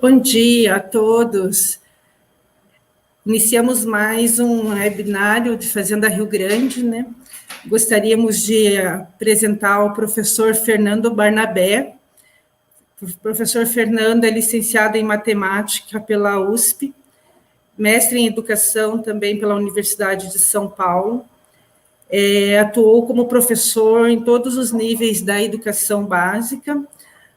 Bom dia a todos. Iniciamos mais um webinário de Fazenda Rio Grande, né? Gostaríamos de apresentar o professor Fernando Barnabé. O professor Fernando é licenciado em matemática pela USP, mestre em educação também pela Universidade de São Paulo. Atuou como professor em todos os níveis da educação básica,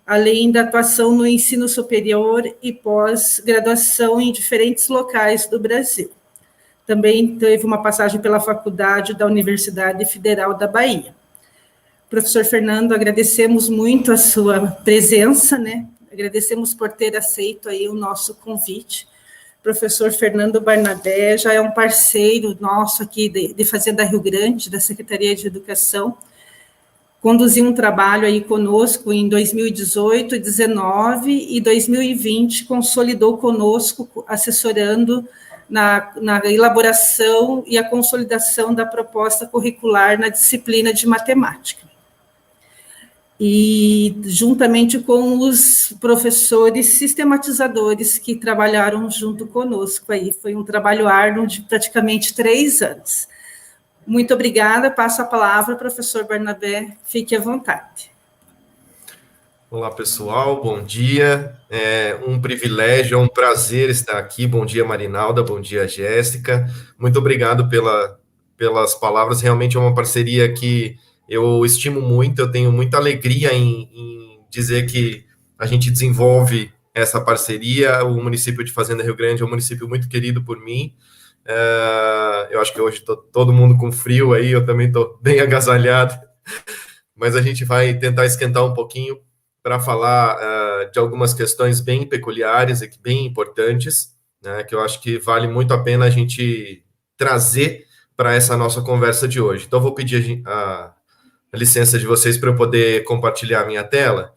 além da atuação no ensino superior e pós-graduação em diferentes locais do Brasil. Também teve uma passagem pela faculdade da Universidade Federal da Bahia. Professor Fernando, agradecemos muito a sua presença, né? Agradecemos por ter aceito aí o nosso convite. Professor Fernando Barnabé já é um parceiro nosso aqui de Fazenda Rio Grande, da Secretaria de Educação. Conduziu um trabalho aí conosco em 2018, 2019 e 2020, consolidou conosco, assessorando na elaboração e a consolidação da proposta curricular na disciplina de matemática. E juntamente com os professores sistematizadores que trabalharam junto conosco aí, foi um trabalho árduo de praticamente 3 anos. Muito obrigada, passo a palavra ao professor Barnabé, fique à vontade. Olá, pessoal, bom dia, é um privilégio, é um prazer estar aqui, bom dia, Marinalda, bom dia, Jéssica, muito obrigado pelas palavras, realmente é uma parceria que eu estimo muito, eu tenho muita alegria em dizer que a gente desenvolve essa parceria, o município de Fazenda Rio Grande é um município muito querido por mim, eu acho que hoje está todo mundo com frio aí, eu também estou bem agasalhado, mas a gente vai tentar esquentar um pouquinho para falar de algumas questões bem peculiares e bem importantes, né, que eu acho que vale muito a pena a gente trazer para essa nossa conversa de hoje. Então, vou pedir a licença de vocês para eu poder compartilhar a minha tela,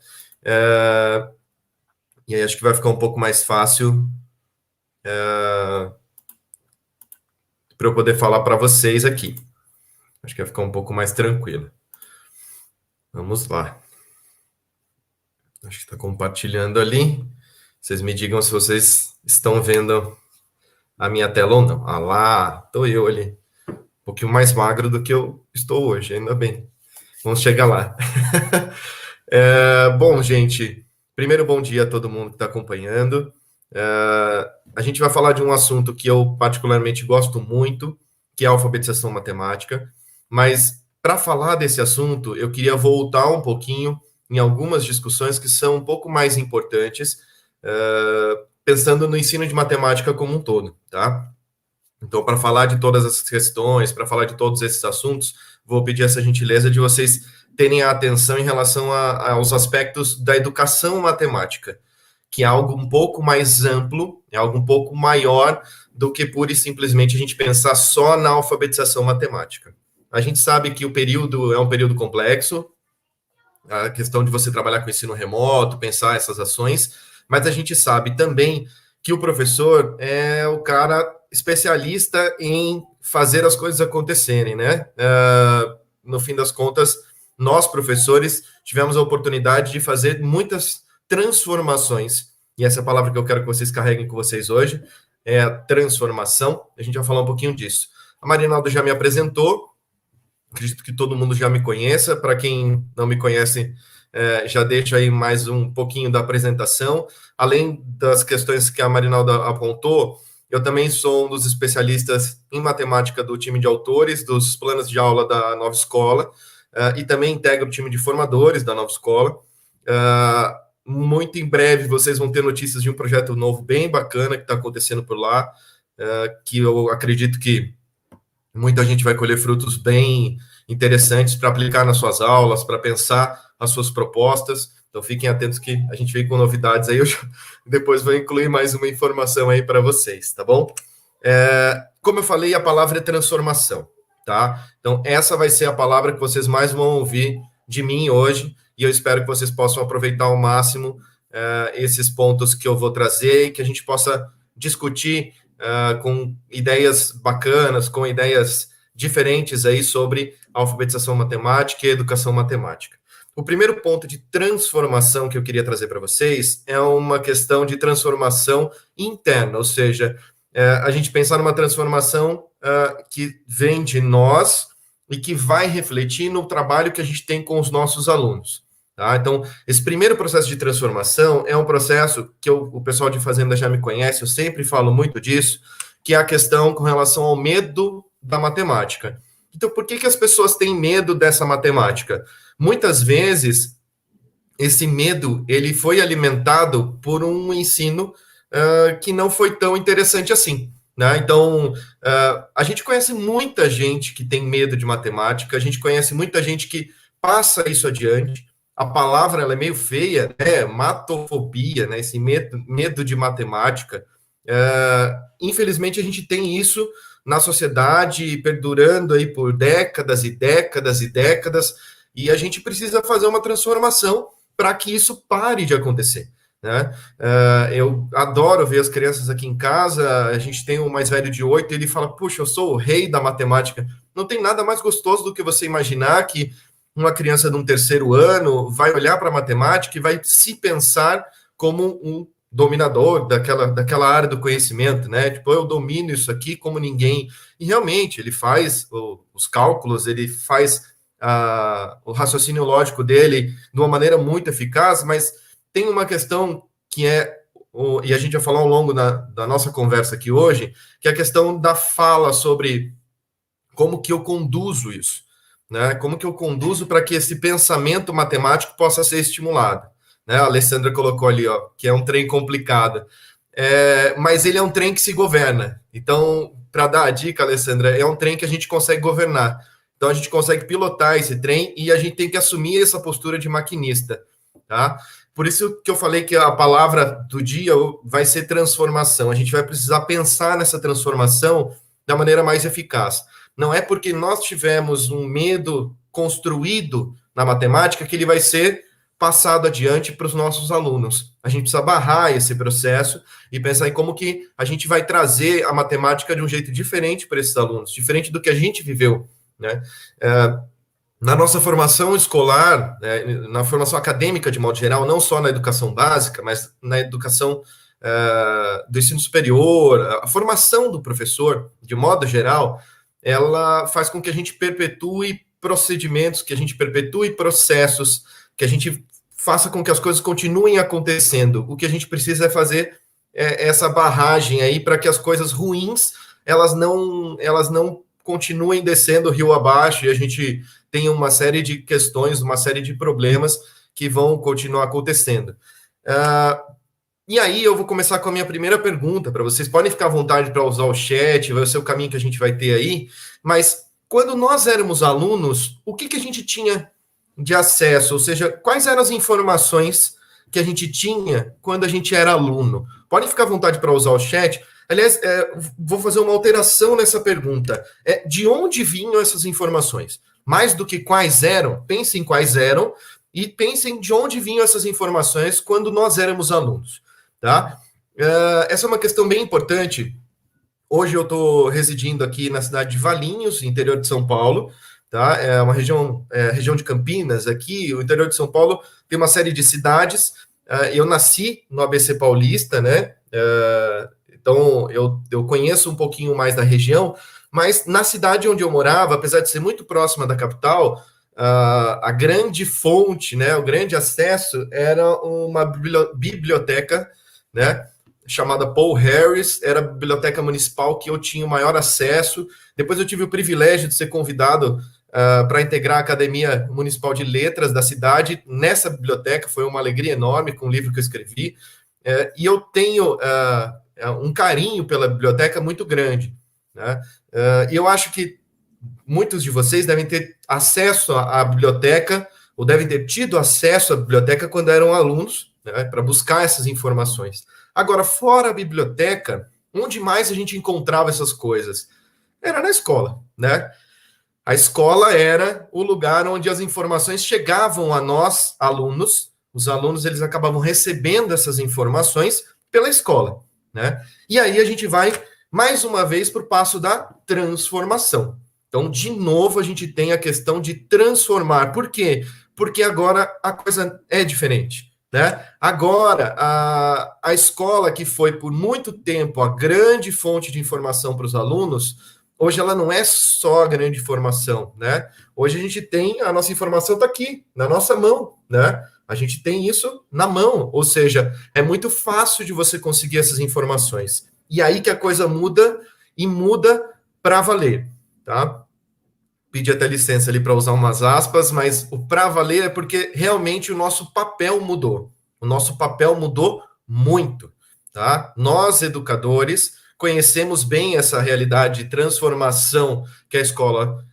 e aí acho que vai ficar um pouco mais fácil para eu poder falar para vocês aqui. Acho que vai ficar um pouco mais tranquilo. Vamos lá. Acho que está compartilhando ali. Vocês me digam se vocês estão vendo a minha tela ou não. Ah lá, estou eu ali. Um pouquinho mais magro do que eu estou hoje, ainda bem. Vamos chegar lá. Bom, gente, primeiro bom dia a todo mundo que está acompanhando. A gente vai falar de um assunto que eu particularmente gosto muito, que é a alfabetização matemática. Mas para falar desse assunto, eu queria voltar um pouquinho em algumas discussões que são um pouco mais importantes, pensando no ensino de matemática como um todo, tá? Então, para falar de todas essas questões, para falar de todos esses assuntos, vou pedir essa gentileza de vocês terem a atenção em relação aos aspectos da educação matemática, que é algo um pouco mais amplo, é algo um pouco maior do que pura e simplesmente a gente pensar só na alfabetização matemática. A gente sabe que o período é um período complexo, a questão de você trabalhar com ensino remoto, pensar essas ações, mas a gente sabe também que o professor é o cara especialista em fazer as coisas acontecerem, né? No fim das contas, nós, professores, tivemos a oportunidade de fazer muitas transformações, e essa é a palavra que eu quero que vocês carreguem com vocês hoje, é a transformação. A gente vai falar um pouquinho disso. A Marinalda já me apresentou, acredito que todo mundo já me conheça. Para quem não me conhece, já deixo aí mais um pouquinho da apresentação. Além das questões que a Marinalda apontou, eu também sou um dos especialistas em matemática do time de autores, dos planos de aula da Nova Escola, e também integro o time de formadores da Nova Escola. Muito em breve vocês vão ter notícias de um projeto novo bem bacana que está acontecendo por lá, que eu acredito que muita gente vai colher frutos bem interessantes para aplicar nas suas aulas, para pensar as suas propostas. Então, fiquem atentos que a gente vem com novidades aí. Eu depois vou incluir mais uma informação aí para vocês, tá bom? Como eu falei, a palavra é transformação, tá? Então, essa vai ser a palavra que vocês mais vão ouvir de mim hoje, e eu espero que vocês possam aproveitar ao máximo esses pontos que eu vou trazer e que a gente possa discutir com ideias bacanas, com ideias diferentes aí sobre a alfabetização matemática e a educação matemática. o primeiro ponto de transformação que eu queria trazer para vocês é uma questão de transformação interna, ou seja, a gente pensar numa transformação que vem de nós e que vai refletir no trabalho que a gente tem com os nossos alunos. Tá? Então, esse primeiro processo de transformação é um processo que o pessoal de Fazenda já me conhece, eu sempre falo muito disso, que é a questão com relação ao medo da matemática. Então, por que as pessoas têm medo dessa matemática? Muitas vezes, esse medo ele foi alimentado por um ensino que não foi tão interessante assim. Né? Então, a gente conhece muita gente que tem medo de matemática, a gente conhece muita gente que passa isso adiante. A palavra ela é meio feia, né? Matofobia, né? Esse medo de matemática. Infelizmente, a gente tem isso na sociedade, perdurando aí por décadas e décadas e décadas, e a gente precisa fazer uma transformação para que isso pare de acontecer. Né? Eu adoro ver as crianças aqui em casa, a gente tem um mais velho de 8, ele fala, puxa, eu sou o rei da matemática. Não tem nada mais gostoso do que você imaginar que uma criança de um terceiro ano vai olhar para a matemática e vai se pensar como um dominador daquela área do conhecimento, né? Tipo, eu domino isso aqui como ninguém. E realmente, ele faz os cálculos, ele faz o raciocínio lógico dele de uma maneira muito eficaz, mas tem uma questão que e a gente vai falar ao longo da nossa conversa aqui hoje, que é a questão da fala sobre como que eu conduzo isso, né? Como que eu conduzo para que esse pensamento matemático possa ser estimulado. Né? A Alessandra colocou ali, ó, que é um trem complicado. Mas ele é um trem que se governa. Então, para dar a dica, Alessandra, é um trem que a gente consegue governar. Então, a gente consegue pilotar esse trem e a gente tem que assumir essa postura de maquinista. Tá? Por isso que eu falei que a palavra do dia vai ser transformação. A gente vai precisar pensar nessa transformação da maneira mais eficaz. Não é porque nós tivemos um medo construído na matemática que ele vai ser passado adiante para os nossos alunos. A gente precisa barrar esse processo e pensar em como que a gente vai trazer a matemática de um jeito diferente para esses alunos, diferente do que a gente viveu. Né? Na nossa formação escolar, na formação acadêmica de modo geral, não só na educação básica, mas na educação do ensino superior, a formação do professor, de modo geral, ela faz com que a gente perpetue procedimentos, que a gente perpetue processos, que a gente faça com que as coisas continuem acontecendo. O que a gente precisa é fazer essa barragem aí para que as coisas ruins, elas não continuem descendo o rio abaixo e a gente tenha uma série de questões, uma série de problemas que vão continuar acontecendo. E aí eu vou começar com a minha primeira pergunta para vocês. Podem ficar à vontade para usar o chat, vai ser o caminho que a gente vai ter aí, mas quando nós éramos alunos, o que a gente tinha de acesso? Ou seja, quais eram as informações que a gente tinha quando a gente era aluno? Podem ficar à vontade para usar o chat. Aliás, vou fazer uma alteração nessa pergunta. De onde vinham essas informações? Mais do que quais eram, pensem quais eram e pensem de onde vinham essas informações quando nós éramos alunos. Tá? Essa é uma questão bem importante. Hoje eu estou residindo aqui na cidade de Valinhos, interior de São Paulo. Tá? É uma região de Campinas. Aqui, o interior de São Paulo tem uma série de cidades. Eu nasci no ABC Paulista, né? Então eu conheço um pouquinho mais da região, mas na cidade onde eu morava, apesar de ser muito próxima da capital, a grande fonte, né, o grande acesso era uma biblioteca, né, chamada Paul Harris, era a biblioteca municipal que eu tinha o maior acesso. Depois eu tive o privilégio de ser convidado para integrar a Academia Municipal de Letras da cidade. Nessa biblioteca foi uma alegria enorme com o livro que eu escrevi. E eu tenho um carinho pela biblioteca muito grande. Né? E eu acho que muitos de vocês devem ter acesso à biblioteca, ou devem ter tido acesso à biblioteca quando eram alunos, né, para buscar essas informações. Agora, fora a biblioteca, onde mais a gente encontrava essas coisas? Era na escola, né? A escola era o lugar onde as informações chegavam a nós, alunos. Os alunos, eles acabavam recebendo essas informações pela escola, né? E aí a gente vai, mais uma vez, para o passo da transformação. Então, de novo, a gente tem a questão de transformar. Por quê? porque agora a coisa é diferente, né? Agora, a escola que foi por muito tempo a grande fonte de informação para os alunos, hoje ela não é só a grande informação, né? Hoje a gente tem, a nossa informação está aqui, na nossa mão, né? A gente tem isso na mão, ou seja, é muito fácil de você conseguir essas informações. E aí que a coisa muda, e muda para valer, tá? Pedi até licença ali para usar umas aspas, mas o para valer é porque realmente o nosso papel mudou. O nosso papel mudou muito, tá? Nós, educadores, conhecemos bem essa realidade de transformação que a escola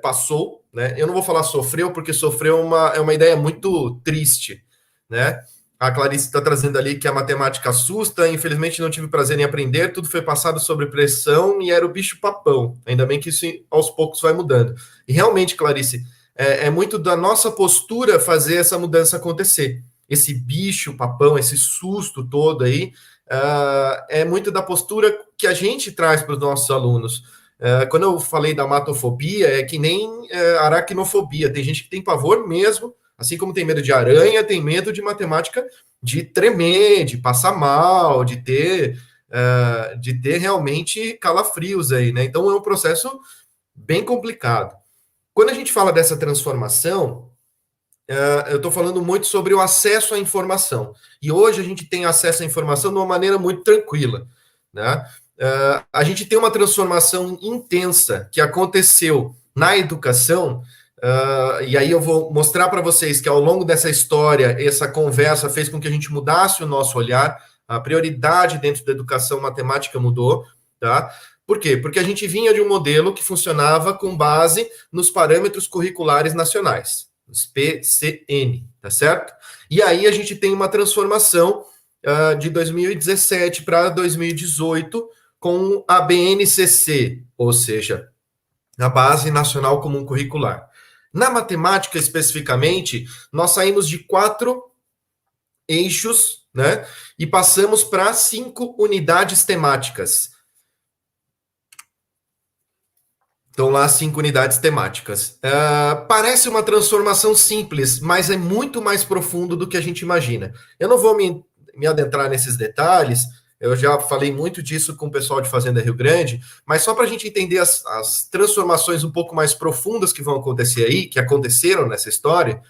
passou, né? Eu não vou falar sofreu, porque sofreu é uma ideia muito triste, né? A Clarice está trazendo ali que a matemática assusta, infelizmente não tive prazer em aprender, tudo foi passado sob pressão e era o bicho-papão. Ainda bem que isso aos poucos vai mudando. E realmente, Clarice, é muito da nossa postura fazer essa mudança acontecer. Esse bicho-papão, esse susto todo aí, é muito da postura que a gente traz para os nossos alunos. Quando eu falei da matofobia, é que nem aracnofobia. Tem gente que tem pavor mesmo, assim como tem medo de aranha, tem medo de matemática, de tremer, de passar mal, de ter realmente calafrios aí, né? Então é um processo bem complicado. Quando a gente fala dessa transformação, eu estou falando muito sobre o acesso à informação. E hoje a gente tem acesso à informação de uma maneira muito tranquila, né? A gente tem uma transformação intensa que aconteceu na educação. E aí eu vou mostrar para vocês que ao longo dessa história, essa conversa fez com que a gente mudasse o nosso olhar, a prioridade dentro da educação matemática mudou, tá? Por quê? Porque a gente vinha de um modelo que funcionava com base nos parâmetros curriculares nacionais, os PCN, tá certo? E aí a gente tem uma transformação de 2017 para 2018 com a BNCC, ou seja, a Base Nacional Comum Curricular. Na matemática, especificamente, nós saímos de 4 eixos, né, e passamos para 5 unidades temáticas. Então, lá, 5 unidades temáticas. Parece uma transformação simples, mas é muito mais profundo do que a gente imagina. Eu não vou me adentrar nesses detalhes, eu já falei muito disso com o pessoal de Fazenda Rio Grande, mas só para a gente entender as transformações um pouco mais profundas que vão acontecer aí, que aconteceram nessa história,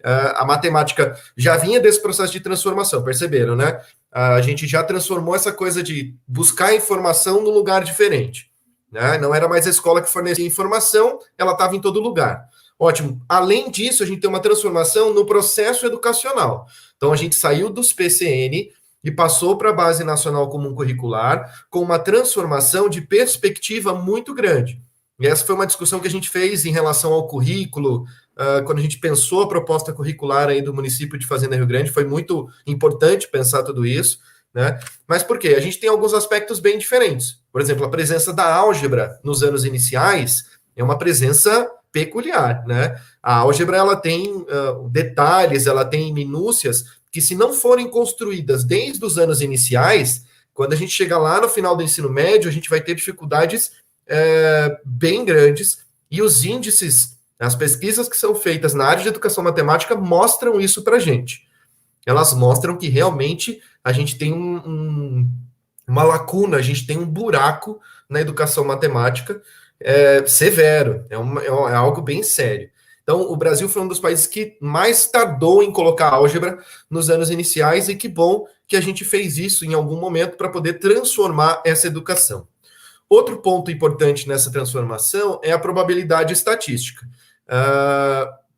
a matemática já vinha desse processo de transformação, perceberam, né? A gente já transformou essa coisa de buscar informação num lugar diferente, né? Não era mais a escola que fornecia informação, ela estava em todo lugar. Ótimo. Além disso, a gente tem uma transformação no processo educacional. Então, a gente saiu dos PCN e passou para a Base Nacional Comum Curricular com uma transformação de perspectiva muito grande. E essa foi uma discussão que a gente fez em relação ao currículo, quando a gente pensou a proposta curricular aí do município de Fazenda Rio Grande, foi muito importante pensar tudo isso, né? Mas por quê? A gente tem alguns aspectos bem diferentes. Por exemplo, a presença da álgebra nos anos iniciais é uma presença peculiar, né? A álgebra, ela tem detalhes, ela tem minúcias que, se não forem construídas desde os anos iniciais, quando a gente chega lá no final do ensino médio, a gente vai ter dificuldades bem grandes, e os índices, as pesquisas que são feitas na área de educação matemática mostram isso para a gente. Elas mostram que realmente a gente tem uma lacuna, a gente tem um buraco na educação matemática severo, é algo bem sério. Então, o Brasil foi um dos países que mais tardou em colocar álgebra nos anos iniciais, e que bom que a gente fez isso em algum momento para poder transformar essa educação. Outro ponto importante nessa transformação é a probabilidade estatística.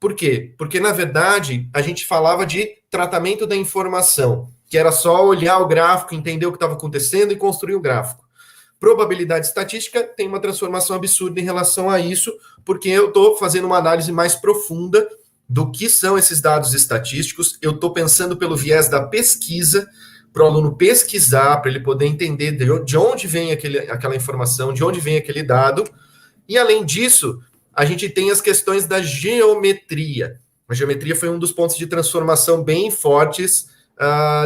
Por quê? Porque, na verdade, a gente falava de tratamento da informação, que era só olhar o gráfico, entender o que estava acontecendo e construir o gráfico. Probabilidade estatística tem uma transformação absurda em relação a isso, porque eu estou fazendo uma análise mais profunda do que são esses dados estatísticos. Eu estou pensando pelo viés da pesquisa, para o aluno pesquisar, para ele poder entender de onde vem aquela informação, de onde vem aquele dado. E, além disso, a gente tem as questões da geometria. A geometria foi um dos pontos de transformação bem fortes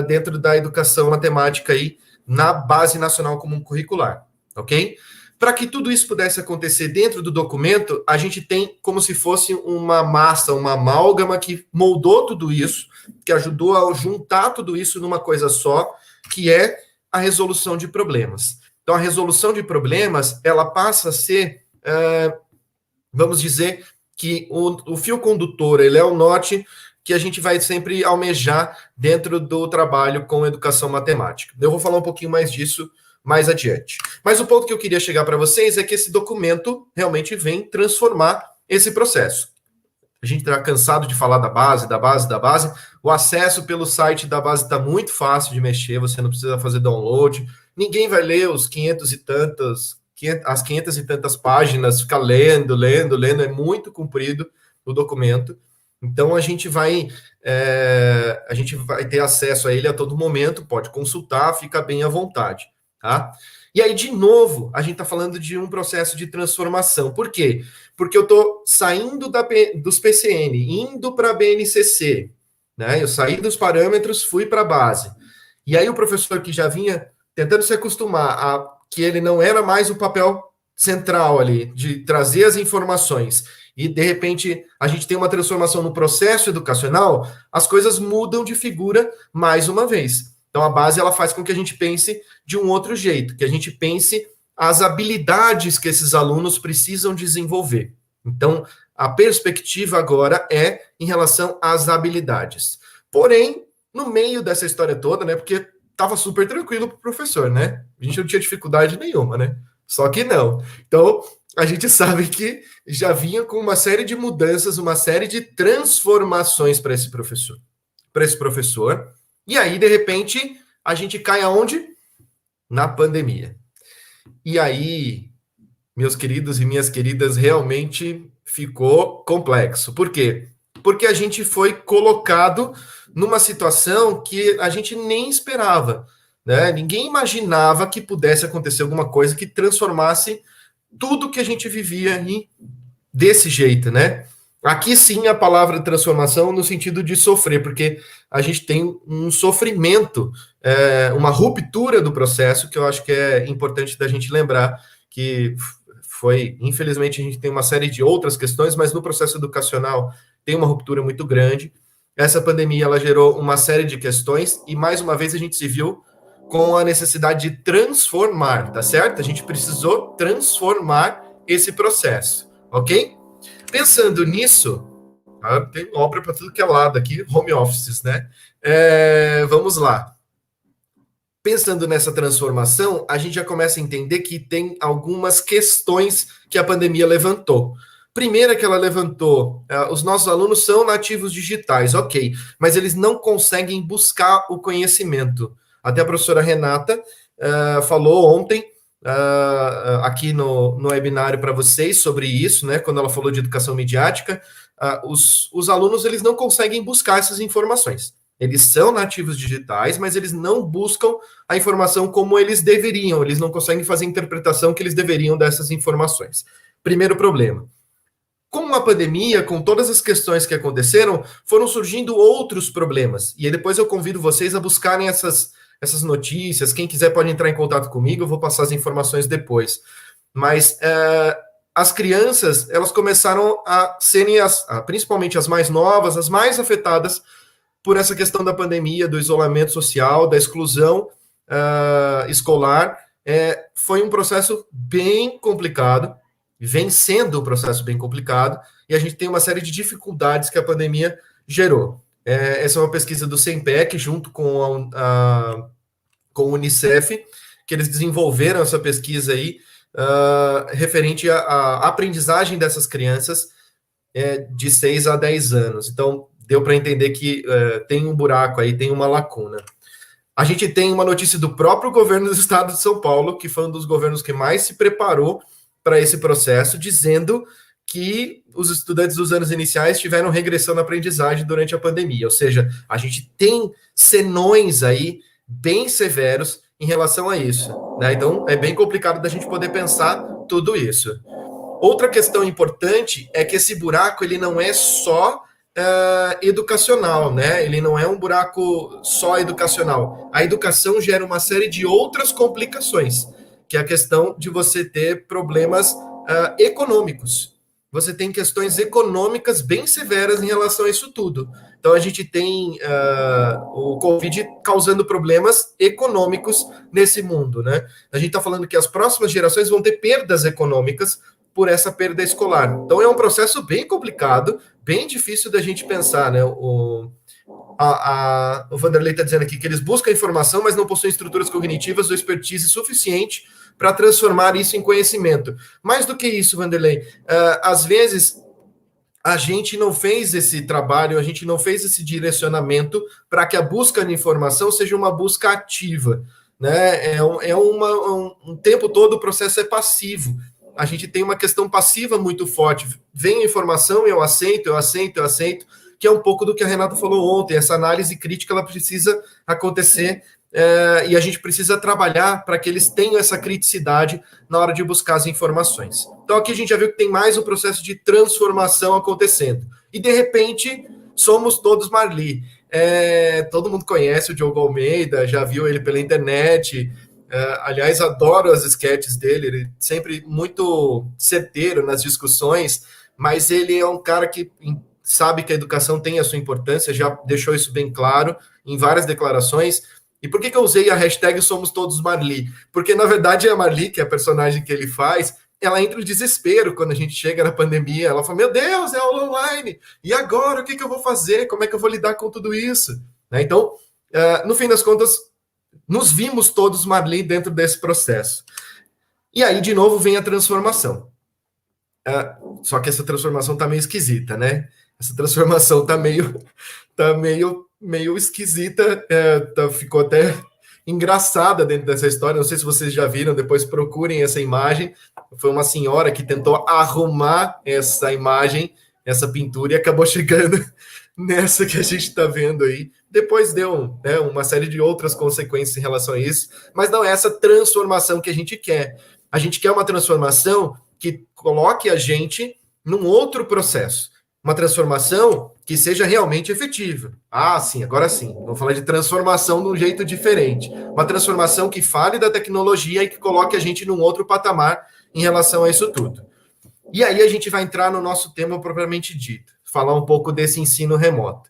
dentro da educação matemática aí, na Base Nacional Comum Curricular, ok? Para que tudo isso pudesse acontecer dentro do documento, a gente tem como se fosse uma massa, uma amálgama que moldou tudo isso, que ajudou a juntar tudo isso numa coisa só, que é a resolução de problemas. Então, a resolução de problemas, ela passa a ser, vamos dizer, que o fio condutor, ele é o norte que a gente vai sempre almejar dentro do trabalho com educação matemática. Eu vou falar um pouquinho mais disso mais adiante. Mas o ponto que eu queria chegar para vocês é que esse documento realmente vem transformar esse processo. A gente está cansado de falar da base, da base, da base. O acesso pelo site da base está muito fácil de mexer, você não precisa fazer download. Ninguém vai ler os 500 e tantas páginas, ficar lendo, é muito comprido o documento. Então, a gente vai ter acesso a ele a todo momento, pode consultar, fica bem à vontade, tá? E aí, de novo, a gente está falando de um processo de transformação. Por quê? Porque eu estou saindo dos PCN, indo para a BNCC, né? Eu saí dos parâmetros, fui para a base. E aí, o professor que já vinha tentando se acostumar a que ele não era mais o papel central ali, de trazer as informações, e de repente a gente tem uma transformação no processo educacional, as coisas mudam de figura mais uma vez. Então a base ela faz com que a gente pense de um outro jeito, que a gente pense as habilidades que esses alunos precisam desenvolver. Então a perspectiva agora é em relação às habilidades. Porém, no meio dessa história toda, né, porque estava super tranquilo para o professor, né? A gente não tinha dificuldade nenhuma, né? Só que não. Então, a gente sabe que já vinha com uma série de mudanças, uma série de transformações para esse professor. E aí, de repente, a gente cai aonde? Na pandemia. E aí, meus queridos e minhas queridas, realmente ficou complexo. Por quê? Porque a gente foi colocado numa situação que a gente nem esperava, né? Ninguém imaginava que pudesse acontecer alguma coisa que transformasse tudo que a gente vivia desse jeito, né? Aqui sim a palavra transformação no sentido de sofrer, porque a gente tem um sofrimento, uma ruptura do processo, que eu acho que é importante da gente lembrar, que foi, infelizmente, a gente tem uma série de outras questões, mas no processo educacional tem uma ruptura muito grande. Essa pandemia, ela gerou uma série de questões, e mais uma vez a gente se viu com a necessidade de transformar, tá certo? A gente precisou transformar esse processo, ok? Pensando nisso, tem obra para tudo que é lado aqui, home offices, né? Vamos lá. Pensando nessa transformação, a gente já começa a entender que tem algumas questões que a pandemia levantou. Primeira que ela levantou, os nossos alunos são nativos digitais, ok, mas eles não conseguem buscar o conhecimento. Até a professora Renata falou ontem aqui no webinário para vocês sobre isso, né? Quando ela falou de educação midiática, os alunos eles não conseguem buscar essas informações. Eles são nativos digitais, mas eles não buscam a informação como eles deveriam, eles não conseguem fazer a interpretação que eles deveriam dessas informações. Primeiro problema. Com a pandemia, com todas as questões que aconteceram, foram surgindo outros problemas. E aí depois eu convido vocês a buscarem essas notícias. Quem quiser pode entrar em contato comigo, eu vou passar as informações depois. Mas as crianças, elas começaram a serem, principalmente as mais novas, as mais afetadas por essa questão da pandemia, do isolamento social, da exclusão escolar. Foi um processo bem complicado, vem sendo um processo bem complicado, e a gente tem uma série de dificuldades que a pandemia gerou. Essa é uma pesquisa do CEMPEC, junto com o Unicef, que eles desenvolveram essa pesquisa aí, referente à aprendizagem dessas crianças de 6 a 10 anos. Então, deu para entender que tem um buraco aí, tem uma lacuna. A gente tem uma notícia do próprio governo do estado de São Paulo, que foi um dos governos que mais se preparou para esse processo, dizendo que os estudantes dos anos iniciais tiveram regressão na aprendizagem durante a pandemia. Ou seja, a gente tem senões aí bem severos em relação a isso, né? Então, é bem complicado da gente poder pensar tudo isso. Outra questão importante é que esse buraco, ele não é só educacional, né? Ele não é um buraco só educacional. A educação gera uma série de outras complicações, que é a questão de você ter problemas econômicos. Você tem questões econômicas bem severas em relação a isso tudo. Então, a gente tem o Covid causando problemas econômicos nesse mundo, né? A gente está falando que as próximas gerações vão ter perdas econômicas por essa perda escolar. Então, é um processo bem complicado, bem difícil da gente pensar, né? O Vanderlei está dizendo aqui que eles buscam informação, mas não possuem estruturas cognitivas ou expertise suficiente para transformar isso em conhecimento. Mais do que isso, Vanderlei, às vezes a gente não fez esse trabalho, a gente não fez esse direcionamento para que a busca de informação seja uma busca ativa, né? Um tempo todo o processo é passivo. A gente tem uma questão passiva muito forte. Vem a informação, eu aceito, que é um pouco do que a Renata falou ontem. Essa análise crítica ela precisa acontecer e a gente precisa trabalhar para que eles tenham essa criticidade na hora de buscar as informações. Então aqui a gente já viu que tem mais um processo de transformação acontecendo. E de repente somos todos Marli. Todo mundo conhece o Diogo Almeida, já viu ele pela internet. Aliás, adoro as sketches dele, ele sempre muito certeiro nas discussões, mas ele é um cara que sabe que a educação tem a sua importância, já deixou isso bem claro em várias declarações. E por que eu usei a hashtag Somos Todos Marli? Porque, na verdade, a Marli, que é a personagem que ele faz, ela entra em desespero quando a gente chega na pandemia. Ela fala, meu Deus, é aula online. E agora, o que eu vou fazer? Como é que eu vou lidar com tudo isso? Né? Então, no fim das contas, nos vimos todos Marli dentro desse processo. E aí, de novo, vem a transformação. Só que essa transformação tá meio esquisita, né? Essa transformação tá meio esquisita, ficou até engraçada dentro dessa história. Não sei se vocês já viram, depois procurem essa imagem. Foi uma senhora que tentou arrumar essa imagem, essa pintura, e acabou chegando nessa que a gente está vendo aí. Depois deu uma série de outras consequências em relação a isso, mas não é essa transformação que a gente quer. A gente quer uma transformação que coloque a gente num outro processo. Uma transformação que seja realmente efetiva. Sim, agora sim. Vou falar de transformação de um jeito diferente. Uma transformação que fale da tecnologia e que coloque a gente num outro patamar em relação a isso tudo. E aí a gente vai entrar no nosso tema propriamente dito. Falar um pouco desse ensino remoto.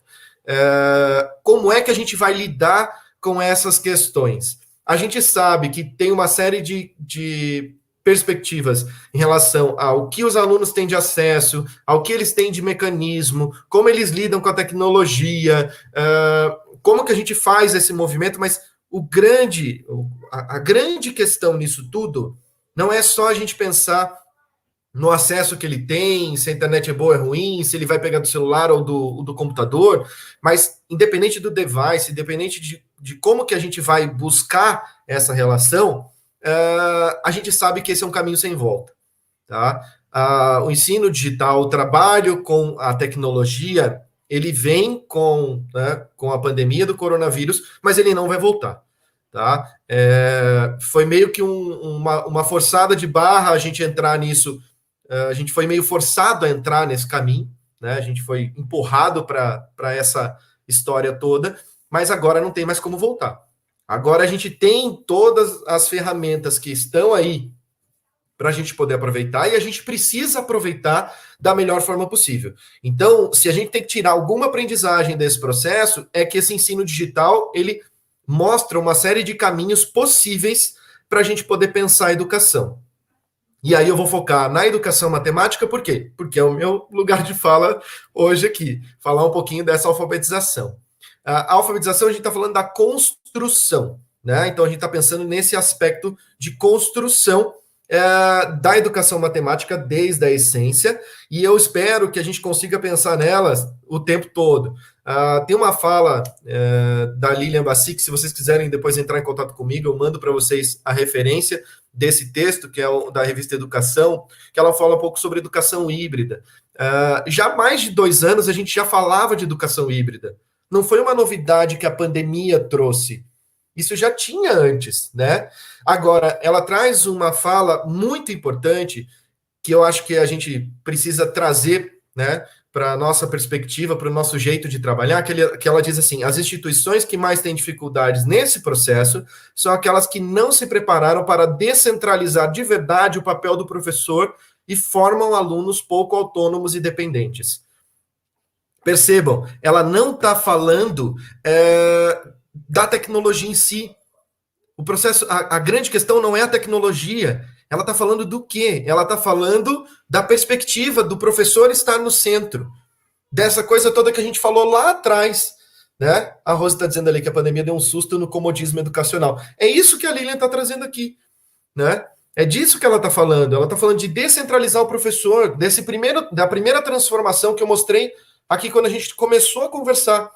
Como é que a gente vai lidar com essas questões? A gente sabe que tem uma série de perspectivas em relação ao que os alunos têm de acesso, ao que eles têm de mecanismo, como eles lidam com a tecnologia, como que a gente faz esse movimento, mas a grande questão nisso tudo não é só a gente pensar no acesso que ele tem, se a internet é boa ou é ruim, se ele vai pegar do celular ou do computador, mas independente do device, independente de como que a gente vai buscar essa relação, a gente sabe que esse é um caminho sem volta, tá? O ensino digital, o trabalho com a tecnologia, ele vem com a pandemia do coronavírus, mas ele não vai voltar, tá? Foi meio que uma forçada de barra a gente entrar nisso, a gente foi meio forçado a entrar nesse caminho, né? A gente foi empurrado para essa história toda, mas agora não tem mais como voltar. Agora a gente tem todas as ferramentas que estão aí para a gente poder aproveitar e a gente precisa aproveitar da melhor forma possível. Então, se a gente tem que tirar alguma aprendizagem desse processo, é que esse ensino digital, ele mostra uma série de caminhos possíveis para a gente poder pensar a educação. E aí eu vou focar na educação matemática, por quê? Porque é o meu lugar de fala hoje aqui, falar um pouquinho dessa alfabetização. A alfabetização, a gente está falando da construção, né? Então, a gente está pensando nesse aspecto de construção da educação matemática desde a essência, e eu espero que a gente consiga pensar nelas o tempo todo. Tem uma fala da Lilian Bassi, que se vocês quiserem depois entrar em contato comigo, eu mando para vocês a referência desse texto, que é da revista Educação, que ela fala um pouco sobre educação híbrida. Já há mais de 2 anos, a gente já falava de educação híbrida. Não foi uma novidade que a pandemia trouxe. Isso já tinha antes, né? Agora, ela traz uma fala muito importante que eu acho que a gente precisa trazer, né, para a nossa perspectiva, para o nosso jeito de trabalhar, que ela diz assim: as instituições que mais têm dificuldades nesse processo são aquelas que não se prepararam para descentralizar de verdade o papel do professor e formam alunos pouco autônomos e dependentes. Percebam, ela não está falando da tecnologia em si. O processo, a grande questão não é a tecnologia. Ela está falando do quê? Ela está falando da perspectiva do professor estar no centro. Dessa coisa toda que a gente falou lá atrás. Né? A Rose está dizendo ali que a pandemia deu um susto no comodismo educacional. É isso que a Lilian está trazendo aqui. Né? É disso que ela está falando. Ela está falando de descentralizar o professor, da primeira transformação que eu mostrei aqui quando a gente começou a conversar.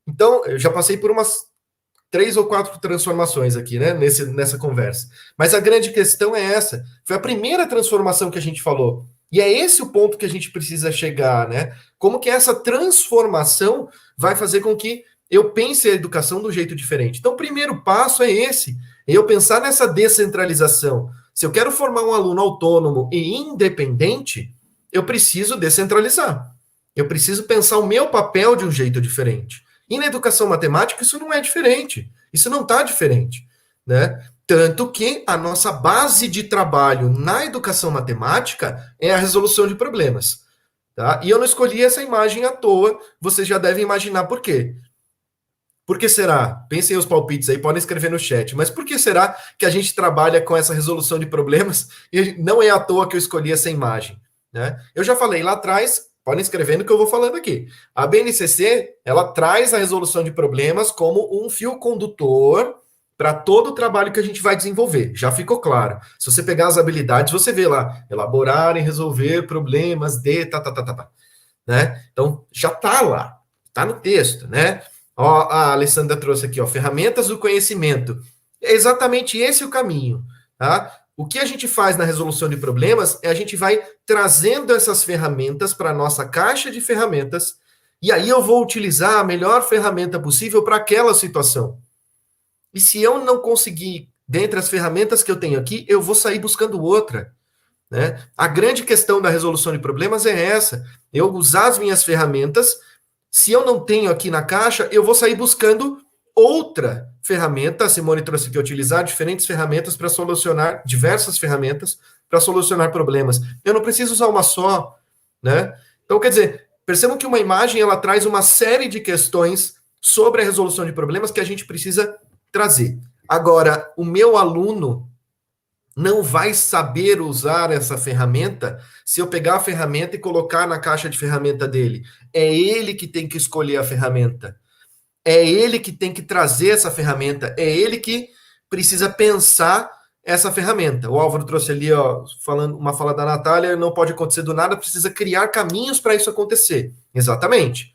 Então, eu já passei por umas 3 ou 4 transformações aqui, né, nessa conversa. Mas a grande questão é essa. Foi a primeira transformação que a gente falou. E é esse o ponto que a gente precisa chegar, né? Como que essa transformação vai fazer com que eu pense a educação de um jeito diferente. Então, o primeiro passo é esse. É eu pensar nessa descentralização. Se eu quero formar um aluno autônomo e independente, eu preciso descentralizar. Eu preciso pensar o meu papel de um jeito diferente. E na educação matemática isso não é diferente. Isso não está diferente. Né? Tanto que a nossa base de trabalho na educação matemática é a resolução de problemas. Tá? E eu não escolhi essa imagem à toa, vocês já devem imaginar por quê. Por que será? Pensem os palpites aí, podem escrever no chat. Mas por que será que a gente trabalha com essa resolução de problemas e não é à toa que eu escolhi essa imagem? Né? Eu já falei lá atrás, podem escrever no que eu vou falando aqui. A BNCC, ela traz a resolução de problemas como um fio condutor para todo o trabalho que a gente vai desenvolver. Já ficou claro. Se você pegar as habilidades, você vê lá, elaborar e resolver problemas de né? Então, já está lá, está no texto, né? Ó, a Alessandra trouxe aqui, ó, ferramentas do conhecimento. É exatamente esse o caminho, tá? O que a gente faz na resolução de problemas é a gente vai trazendo essas ferramentas para a nossa caixa de ferramentas, e aí eu vou utilizar a melhor ferramenta possível para aquela situação. E se eu não conseguir, dentre as ferramentas que eu tenho aqui, eu vou sair buscando outra. Né? A grande questão da resolução de problemas é essa. Eu usar as minhas ferramentas, se eu não tenho aqui na caixa, eu vou sair buscando outra ferramenta. A Simone trouxe aqui utilizar diferentes ferramentas para solucionar, diversas ferramentas para solucionar problemas. Eu não preciso usar uma só. Né? Então, quer dizer, percebam que uma imagem ela traz uma série de questões sobre a resolução de problemas que a gente precisa trazer. Agora, o meu aluno não vai saber usar essa ferramenta se eu pegar a ferramenta e colocar na caixa de ferramenta dele. É ele que tem que escolher a ferramenta. É ele que tem que trazer essa ferramenta. É ele que precisa pensar essa ferramenta. O Álvaro trouxe ali, ó, uma fala da Natália, não pode acontecer do nada, precisa criar caminhos para isso acontecer. Exatamente.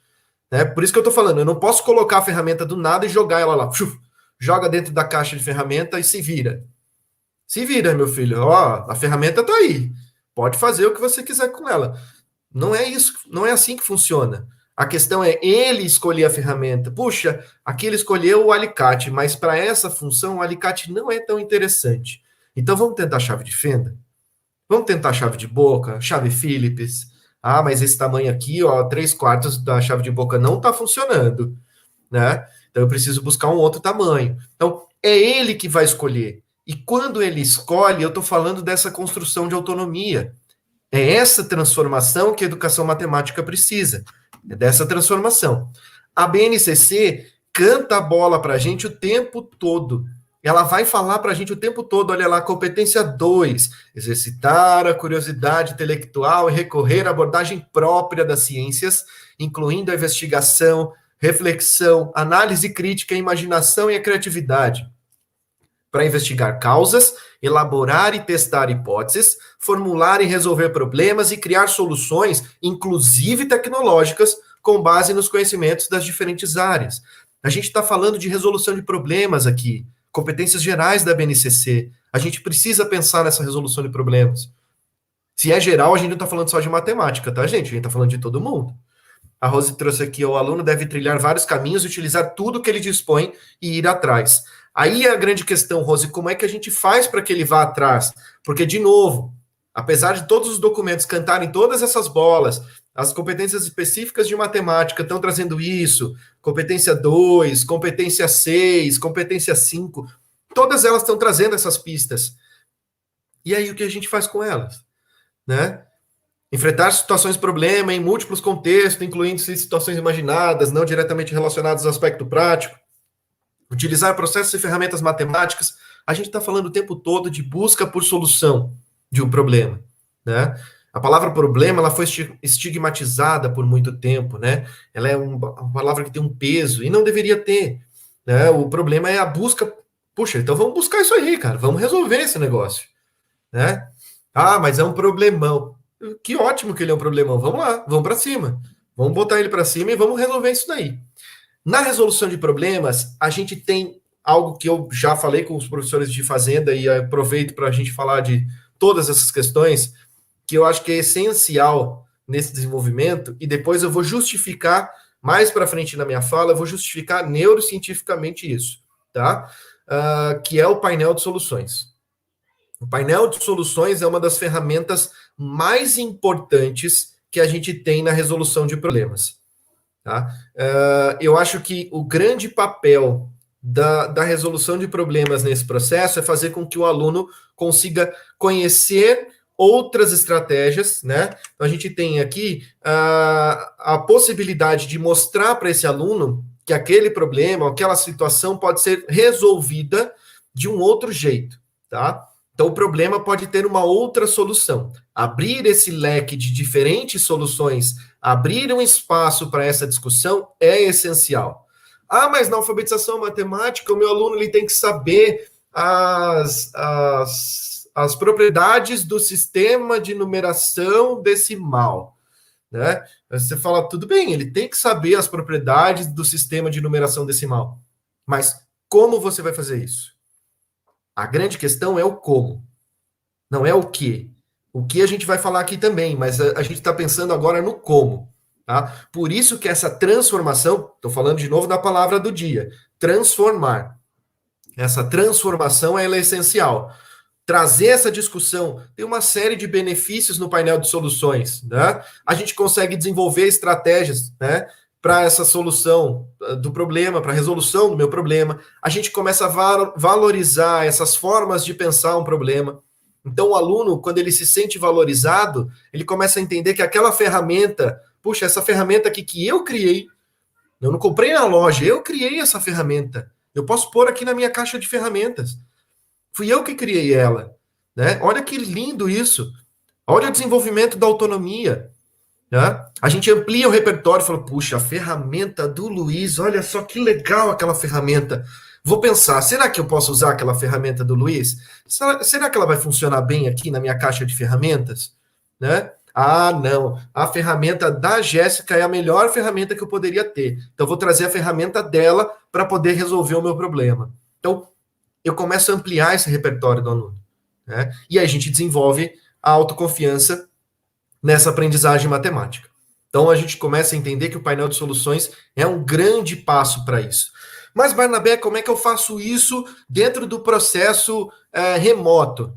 Né? Por isso que eu estou falando, eu não posso colocar a ferramenta do nada e jogar ela lá. Joga dentro da caixa de ferramenta e se vira. Se vira, meu filho. Ó, a ferramenta está aí. Pode fazer o que você quiser com ela. Não é isso, não é assim que funciona. A questão é ele escolher a ferramenta. Puxa, aqui ele escolheu o alicate, mas para essa função o alicate não é tão interessante. Então vamos tentar a chave de fenda? Vamos tentar a chave de boca, chave Phillips. Ah, mas esse tamanho aqui, ó, 3/4 da chave de boca não está funcionando, né? Então eu preciso buscar um outro tamanho. Então é ele que vai escolher. E quando ele escolhe, eu estou falando dessa construção de autonomia. É essa transformação que a educação matemática precisa. É dessa transformação. A BNCC canta a bola para a gente o tempo todo. Ela vai falar para a gente o tempo todo, olha lá, competência 2, exercitar a curiosidade intelectual e recorrer à abordagem própria das ciências, incluindo a investigação, reflexão, análise crítica, a imaginação e a criatividade, para investigar causas, elaborar e testar hipóteses, formular e resolver problemas e criar soluções, inclusive tecnológicas, com base nos conhecimentos das diferentes áreas. A gente está falando de resolução de problemas aqui, competências gerais da BNCC. A gente precisa pensar nessa resolução de problemas. Se é geral, a gente não está falando só de matemática, tá, gente? A gente está falando de todo mundo. A Rose trouxe aqui, o aluno deve trilhar vários caminhos e utilizar tudo que ele dispõe e ir atrás. Aí é a grande questão, Rose, como é que a gente faz para que ele vá atrás? Porque, de novo, apesar de todos os documentos cantarem todas essas bolas, as competências específicas de matemática estão trazendo isso, competência 2, competência 6, competência 5, todas elas estão trazendo essas pistas. E aí, o que a gente faz com elas? Né? Enfrentar situações de problema em múltiplos contextos, incluindo situações imaginadas, não diretamente relacionadas ao aspecto prático. Utilizar processos e ferramentas matemáticas. A gente está falando o tempo todo de busca por solução de um problema, né? A palavra problema, ela foi estigmatizada por muito tempo, né? Ela é uma palavra que tem um peso e não deveria ter, né? O problema é a busca. Puxa, então vamos buscar isso aí, cara. Vamos resolver esse negócio, né? Ah, mas é um problemão. Que ótimo que ele é um problemão. Vamos lá, vamos para cima. Vamos botar ele para cima e vamos resolver isso daí. Na resolução de problemas, a gente tem algo que eu já falei com os professores de fazenda e aproveito para a gente falar de todas essas questões, que eu acho que é essencial nesse desenvolvimento, e depois eu vou justificar, mais para frente na minha fala, eu vou justificar neurocientificamente isso, tá? Que é o painel de soluções. O painel de soluções é uma das ferramentas mais importantes que a gente tem na resolução de problemas. Tá? Eu acho que o grande papel da resolução de problemas nesse processo é fazer com que o aluno consiga conhecer outras estratégias, né? Então, a gente tem aqui a possibilidade de mostrar para esse aluno que aquele problema, aquela situação pode ser resolvida de um outro jeito, tá? Então, o problema pode ter uma outra solução. Abrir esse leque de diferentes soluções, abrir um espaço para essa discussão é essencial. Ah, mas na alfabetização matemática, o meu aluno ele tem que saber as propriedades do sistema de numeração decimal, né? Você fala, tudo bem, ele tem que saber as propriedades do sistema de numeração decimal. Mas como você vai fazer isso? A grande questão é o como, não é o que. O que a gente vai falar aqui também, mas a gente está pensando agora no como. Tá? Por isso que essa transformação, estou falando de novo da palavra do dia, transformar. Essa transformação ela é essencial. Trazer essa discussão, tem uma série de benefícios no painel de soluções. Né? A gente consegue desenvolver estratégias, né, para essa solução do problema, para a resolução do meu problema. A gente começa a valorizar essas formas de pensar um problema. Então, o aluno, quando ele se sente valorizado, ele começa a entender que aquela ferramenta, puxa, essa ferramenta aqui que eu criei, eu não comprei na loja, eu criei essa ferramenta. Eu posso pôr aqui na minha caixa de ferramentas. Fui eu que criei ela. Né? Olha que lindo isso. Olha o desenvolvimento da autonomia. Né? A gente amplia o repertório e fala, puxa, a ferramenta do Luiz, olha só que legal aquela ferramenta. Vou pensar, será que eu posso usar aquela ferramenta do Luiz? Será que ela vai funcionar bem aqui na minha caixa de ferramentas? Né? Ah, não, a ferramenta da Jéssica é a melhor ferramenta que eu poderia ter. Então, vou trazer a ferramenta dela para poder resolver o meu problema. Então, eu começo a ampliar esse repertório do aluno. Né? E aí a gente desenvolve a autoconfiança nessa aprendizagem matemática. Então, a gente começa a entender que o painel de soluções é um grande passo para isso. Mas, Barnabé, como é que eu faço isso dentro do processo remoto?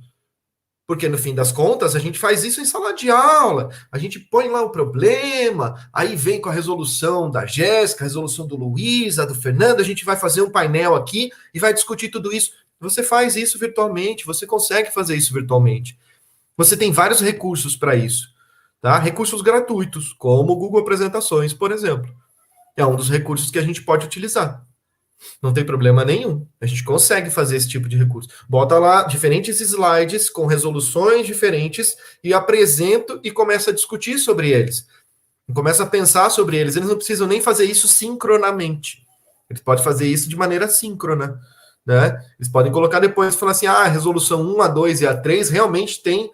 Porque, no fim das contas, a gente faz isso em sala de aula. A gente põe lá o problema, aí vem com a resolução da Jéssica, a resolução do Luiz, a do Fernando, a gente vai fazer um painel aqui e vai discutir tudo isso. Você faz isso virtualmente, você consegue fazer isso virtualmente. Você tem vários recursos para isso. Tá? Recursos gratuitos, como o Google Apresentações, por exemplo. É um dos recursos que a gente pode utilizar. Não tem problema nenhum. A gente consegue fazer esse tipo de recurso. Bota lá diferentes slides com resoluções diferentes e apresento e começa a discutir sobre eles. E começa a pensar sobre eles. Eles não precisam nem fazer isso sincronamente. Eles podem fazer isso de maneira síncrona. Né? Eles podem colocar depois e falar assim, a resolução 1, a 2 e a 3 realmente tem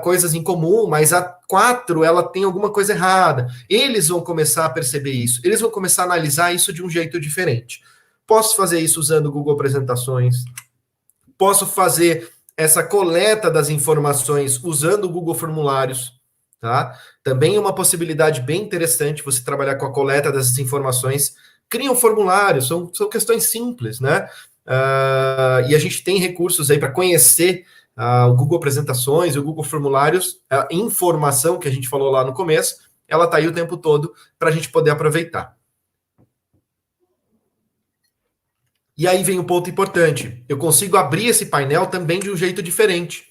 coisas em comum, mas a 4 ela tem alguma coisa errada. Eles vão começar a perceber isso. Eles vão começar a analisar isso de um jeito diferente. Posso fazer isso usando o Google Apresentações. Posso fazer essa coleta das informações usando o Google Formulários. Tá? Também é uma possibilidade bem interessante você trabalhar com a coleta dessas informações. Cria um formulário, são questões simples, né? E a gente tem recursos aí para conhecer o Google Apresentações e o Google Formulários. A informação que a gente falou lá no começo ela está aí o tempo todo para a gente poder aproveitar. E aí vem um ponto importante. Eu consigo abrir esse painel também de um jeito diferente.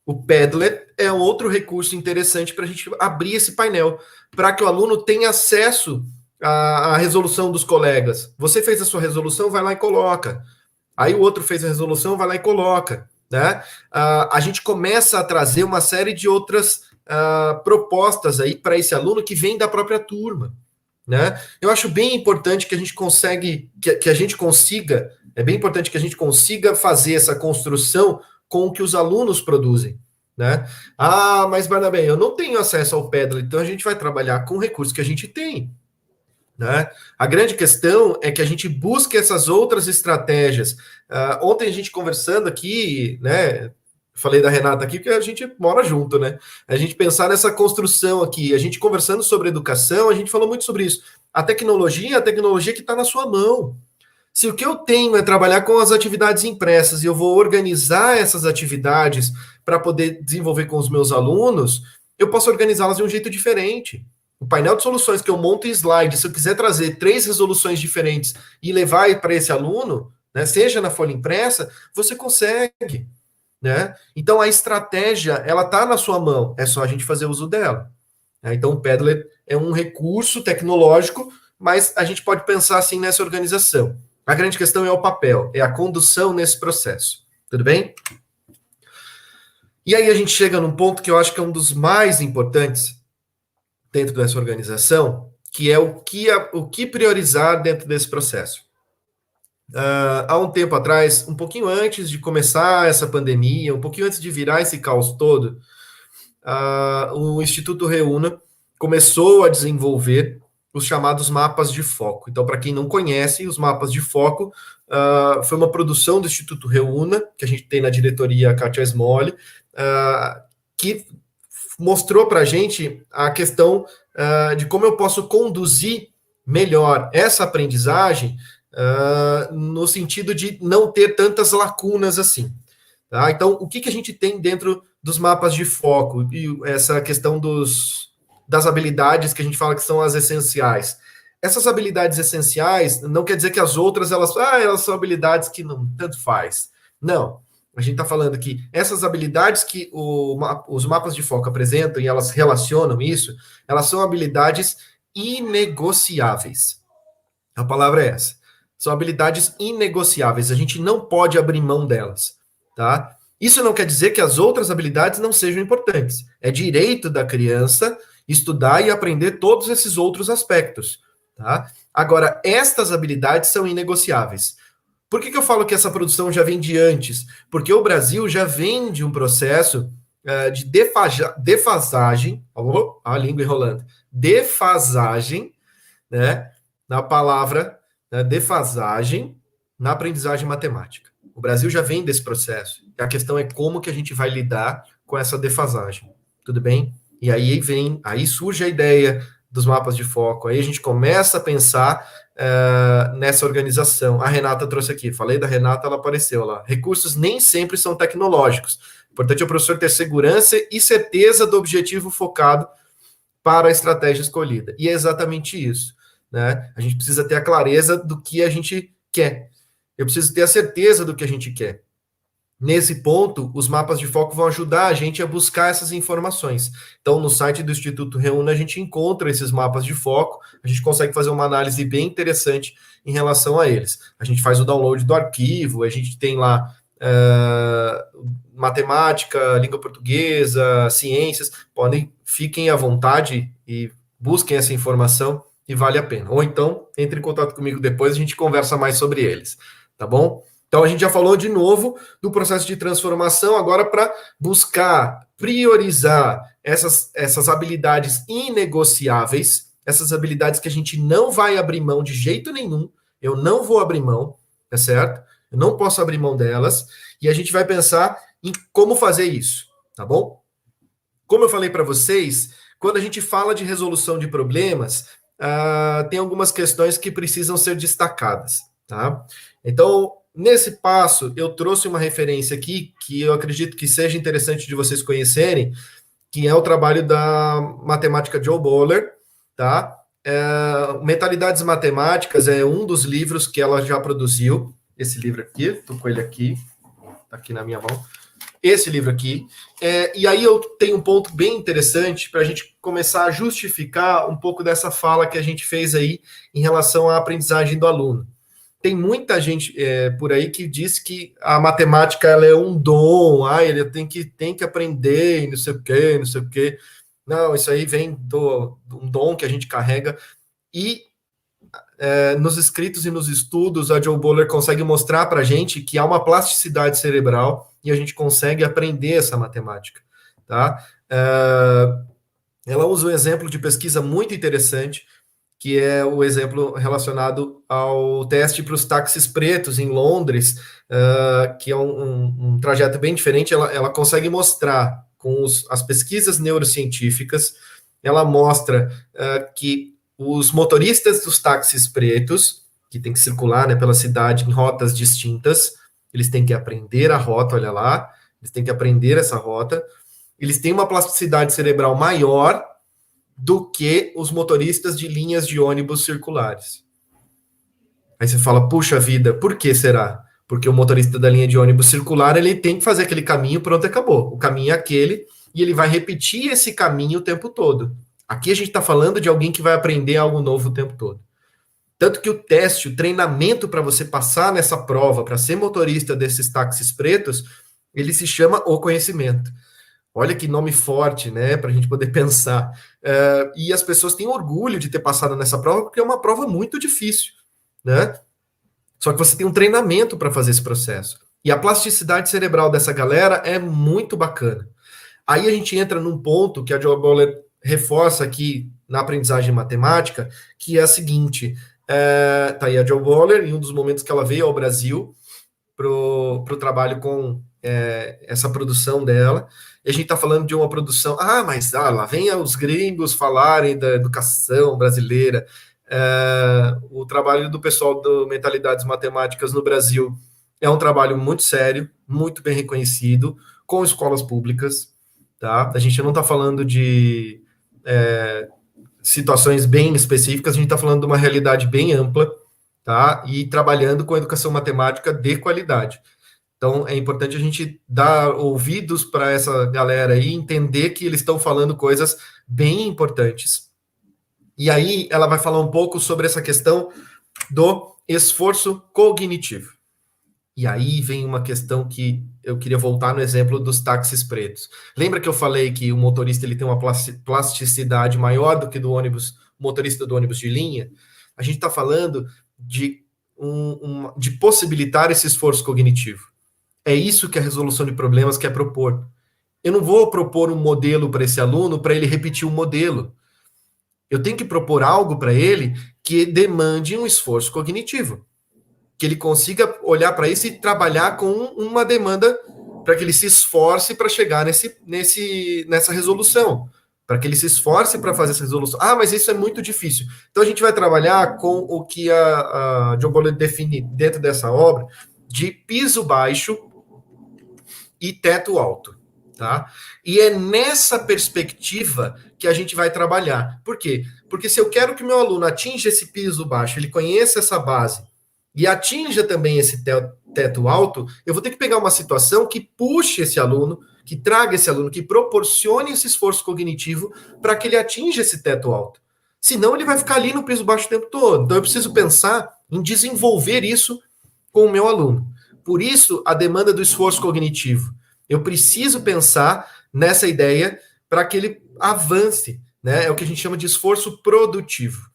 O Padlet é outro recurso interessante para a gente abrir esse painel, para que o aluno tenha acesso à resolução dos colegas. Você fez a sua resolução, vai lá e coloca. Aí o outro fez a resolução, vai lá e coloca. Né? A gente começa a trazer uma série de outras propostas aí para esse aluno que vem da própria turma. Né? Eu acho bem importante que a gente consiga, é bem importante que a gente consiga fazer essa construção com o que os alunos produzem. Né? Ah, mas Barnabé, eu não tenho acesso ao Padlet, então a gente vai trabalhar com o recurso que a gente tem. Né? A grande questão é que a gente busque essas outras estratégias. Ontem a gente conversando aqui, né? Falei da Renata aqui, porque a gente mora junto, né? A gente pensar nessa construção aqui, a gente conversando sobre educação, a gente falou muito sobre isso. A tecnologia que está na sua mão. Se o que eu tenho é trabalhar com as atividades impressas e eu vou organizar essas atividades para poder desenvolver com os meus alunos, eu posso organizá-las de um jeito diferente. O painel de soluções que eu monto em slide, se eu quiser trazer 3 resoluções diferentes e levar para esse aluno, né, seja na folha impressa, você consegue. Né? Então, a estratégia, ela está na sua mão, é só a gente fazer uso dela. Né? Então, o Padlet é um recurso tecnológico, mas a gente pode pensar assim nessa organização. A grande questão é o papel, é a condução nesse processo. Tudo bem? E aí a gente chega num ponto que eu acho que é um dos mais importantes dentro dessa organização, que é o que priorizar dentro desse processo. Há um tempo atrás, um pouquinho antes de começar essa pandemia, um pouquinho antes de virar esse caos todo, o Instituto Reúna começou a desenvolver os chamados mapas de foco. Então, para quem não conhece, os mapas de foco foi uma produção do Instituto Reúna, que a gente tem na diretoria Kátia Smolli, que mostrou para a gente a questão de como eu posso conduzir melhor essa aprendizagem no sentido de não ter tantas lacunas assim. Tá? Então, o que a gente tem dentro dos mapas de foco? E essa questão das habilidades que a gente fala que são as essenciais. Essas habilidades essenciais não quer dizer que as outras, elas são habilidades que não tanto faz. Não. A gente está falando que essas habilidades que os mapas de foco apresentam e elas relacionam isso, elas são habilidades inegociáveis. A palavra é essa. São habilidades inegociáveis. A gente não pode abrir mão delas. Tá? Isso não quer dizer que as outras habilidades não sejam importantes. É direito da criança estudar e aprender todos esses outros aspectos. Tá? Agora, estas habilidades são inegociáveis. Por que eu falo que essa produção já vem de antes? Porque o Brasil já vem de um processo de defasagem, a língua enrolando, defasagem, né, na palavra defasagem na aprendizagem matemática. O Brasil já vem desse processo. A questão é como que a gente vai lidar com essa defasagem. Tudo bem? E aí surge a ideia dos mapas de foco. Aí a gente começa a pensar nessa organização. A Renata trouxe aqui. Falei da Renata, ela apareceu lá. Recursos nem sempre são tecnológicos. O importante é o professor ter segurança e certeza do objetivo focado para a estratégia escolhida. E é exatamente isso. Né? A gente precisa ter a clareza do que a gente quer. Eu preciso ter a certeza do que a gente quer. Nesse ponto, os mapas de foco vão ajudar a gente a buscar essas informações. Então, no site do Instituto Reúna, a gente encontra esses mapas de foco, a gente consegue fazer uma análise bem interessante em relação a eles. A gente faz o download do arquivo, a gente tem lá matemática, língua portuguesa, ciências, fiquem à vontade e busquem essa informação, e vale a pena. Ou então, entre em contato comigo depois, a gente conversa mais sobre eles, tá bom? Então, a gente já falou de novo do processo de transformação, agora para buscar priorizar essas habilidades inegociáveis, essas habilidades que a gente não vai abrir mão de jeito nenhum, eu não vou abrir mão, tá certo? Eu não posso abrir mão delas, e a gente vai pensar em como fazer isso, tá bom? Como eu falei para vocês, quando a gente fala de resolução de problemas, tem algumas questões que precisam ser destacadas, tá? Então, nesse passo, eu trouxe uma referência aqui que eu acredito que seja interessante de vocês conhecerem, que é o trabalho da matemática Joe Bowler, tá? Mentalidades Matemáticas é um dos livros que ela já produziu. Esse livro aqui, estou com ele aqui, tá aqui na minha mão. Esse livro aqui. E aí eu tenho um ponto bem interessante para a gente começar a justificar um pouco dessa fala que a gente fez aí em relação à aprendizagem do aluno. Tem muita gente por aí que diz que a matemática ela é um dom, ele tem que aprender, não sei o quê, não sei o quê. Não, isso aí vem do um dom que a gente carrega. E nos escritos e nos estudos, a Jo Boaler consegue mostrar para a gente que há uma plasticidade cerebral e a gente consegue aprender essa matemática, tá? Ela usa um exemplo de pesquisa muito interessante, que é o exemplo relacionado ao teste para os táxis pretos em Londres, que é um trajeto bem diferente. Ela consegue mostrar com as pesquisas neurocientíficas, ela mostra que os motoristas dos táxis pretos, que tem que circular, né, pela cidade em rotas distintas, eles têm que aprender a rota, olha lá, eles têm que aprender essa rota, eles têm uma plasticidade cerebral maior do que os motoristas de linhas de ônibus circulares. Aí você fala, puxa vida, por que será? Porque o motorista da linha de ônibus circular, ele tem que fazer aquele caminho, pronto, acabou. O caminho é aquele, e ele vai repetir esse caminho o tempo todo. Aqui a gente está falando de alguém que vai aprender algo novo o tempo todo. Tanto que o teste, o treinamento para você passar nessa prova, para ser motorista desses táxis pretos, ele se chama O Conhecimento. Olha que nome forte, né, para a gente poder pensar. E as pessoas têm orgulho de ter passado nessa prova, porque é uma prova muito difícil, né? Só que você tem um treinamento para fazer esse processo. E a plasticidade cerebral dessa galera é muito bacana. Aí a gente entra num ponto que a Jo Boaler reforça aqui na aprendizagem matemática, que é a seguinte, tá aí a Jo Boaler, em um dos momentos que ela veio ao Brasil, pro trabalho com essa produção dela, e a gente está falando de uma produção, mas lá vem os gringos falarem da educação brasileira. O trabalho do pessoal do Mentalidades Matemáticas no Brasil é um trabalho muito sério, muito bem reconhecido, com escolas públicas, tá? A gente não está falando de situações bem específicas, a gente está falando de uma realidade bem ampla, tá? E trabalhando com educação matemática de qualidade. Então, é importante a gente dar ouvidos para essa galera aí, entender que eles estão falando coisas bem importantes. E aí, ela vai falar um pouco sobre essa questão do esforço cognitivo. E aí vem uma questão que eu queria voltar no exemplo dos táxis pretos. Lembra que eu falei que o motorista ele tem uma plasticidade maior do que do ônibus, motorista do ônibus de linha? A gente está falando de possibilitar esse esforço cognitivo. É isso que a resolução de problemas quer propor. Eu não vou propor um modelo para esse aluno para ele repetir um modelo. Eu tenho que propor algo para ele que demande um esforço cognitivo. Que ele consiga olhar para isso e trabalhar com uma demanda para que ele se esforce para chegar nessa resolução. Para que ele se esforce para fazer essa resolução. Mas isso é muito difícil. Então a gente vai trabalhar com o que a Jo Boaler define dentro dessa obra de piso baixo e teto alto, tá? E é nessa perspectiva que a gente vai trabalhar. Por quê? Porque se eu quero que meu aluno atinja esse piso baixo, ele conheça essa base e atinja também esse teto alto, eu vou ter que pegar uma situação que puxe esse aluno, que traga esse aluno, que proporcione esse esforço cognitivo para que ele atinja esse teto alto. Senão ele vai ficar ali no piso baixo o tempo todo. Então eu preciso pensar em desenvolver isso com o meu aluno. Por isso, a demanda do esforço cognitivo. Eu preciso pensar nessa ideia para que ele avance, né? É o que a gente chama de esforço produtivo,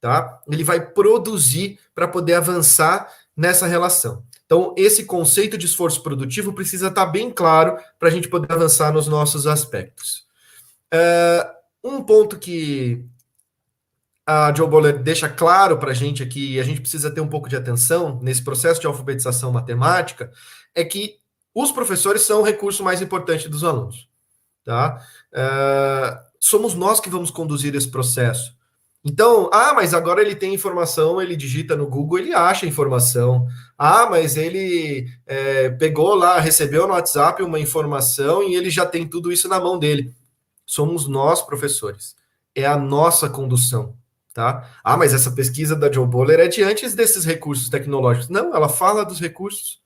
tá? Ele vai produzir para poder avançar nessa relação. Então, esse conceito de esforço produtivo precisa estar bem claro para a gente poder avançar nos nossos aspectos. Um ponto que a Jo Boaler deixa claro para a gente aqui, e a gente precisa ter um pouco de atenção nesse processo de alfabetização matemática, é que os professores são o recurso mais importante dos alunos. Tá? Somos nós que vamos conduzir esse processo. Então, mas agora ele tem informação, ele digita no Google, ele acha informação. Mas ele pegou lá, recebeu no WhatsApp uma informação e ele já tem tudo isso na mão dele. Somos nós, professores. é a nossa condução, tá? Ah, mas essa pesquisa da Joe Boller é de antes desses recursos tecnológicos. Não, ela fala dos recursos.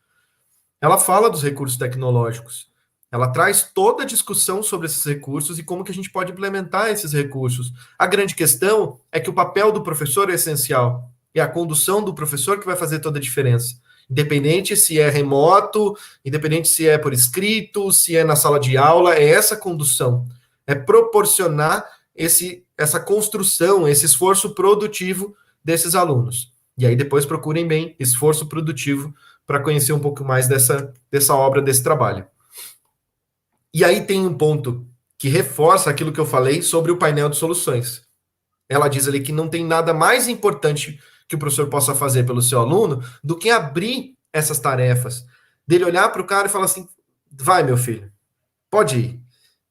Ela fala dos recursos tecnológicos. Ela traz toda a discussão sobre esses recursos e como que a gente pode implementar esses recursos. A grande questão é que o papel do professor é essencial. É a condução do professor que vai fazer toda a diferença. Independente se é remoto, independente se é por escrito, se é na sala de aula, é essa condução. É proporcionar essa construção, esse esforço produtivo desses alunos. E aí depois procurem bem esforço produtivo para conhecer um pouco mais dessa obra, desse trabalho. E aí tem um ponto que reforça aquilo que eu falei sobre o painel de soluções. Ela diz ali que não tem nada mais importante que o professor possa fazer pelo seu aluno do que abrir essas tarefas, dele olhar para o cara e falar assim, vai, meu filho, pode ir,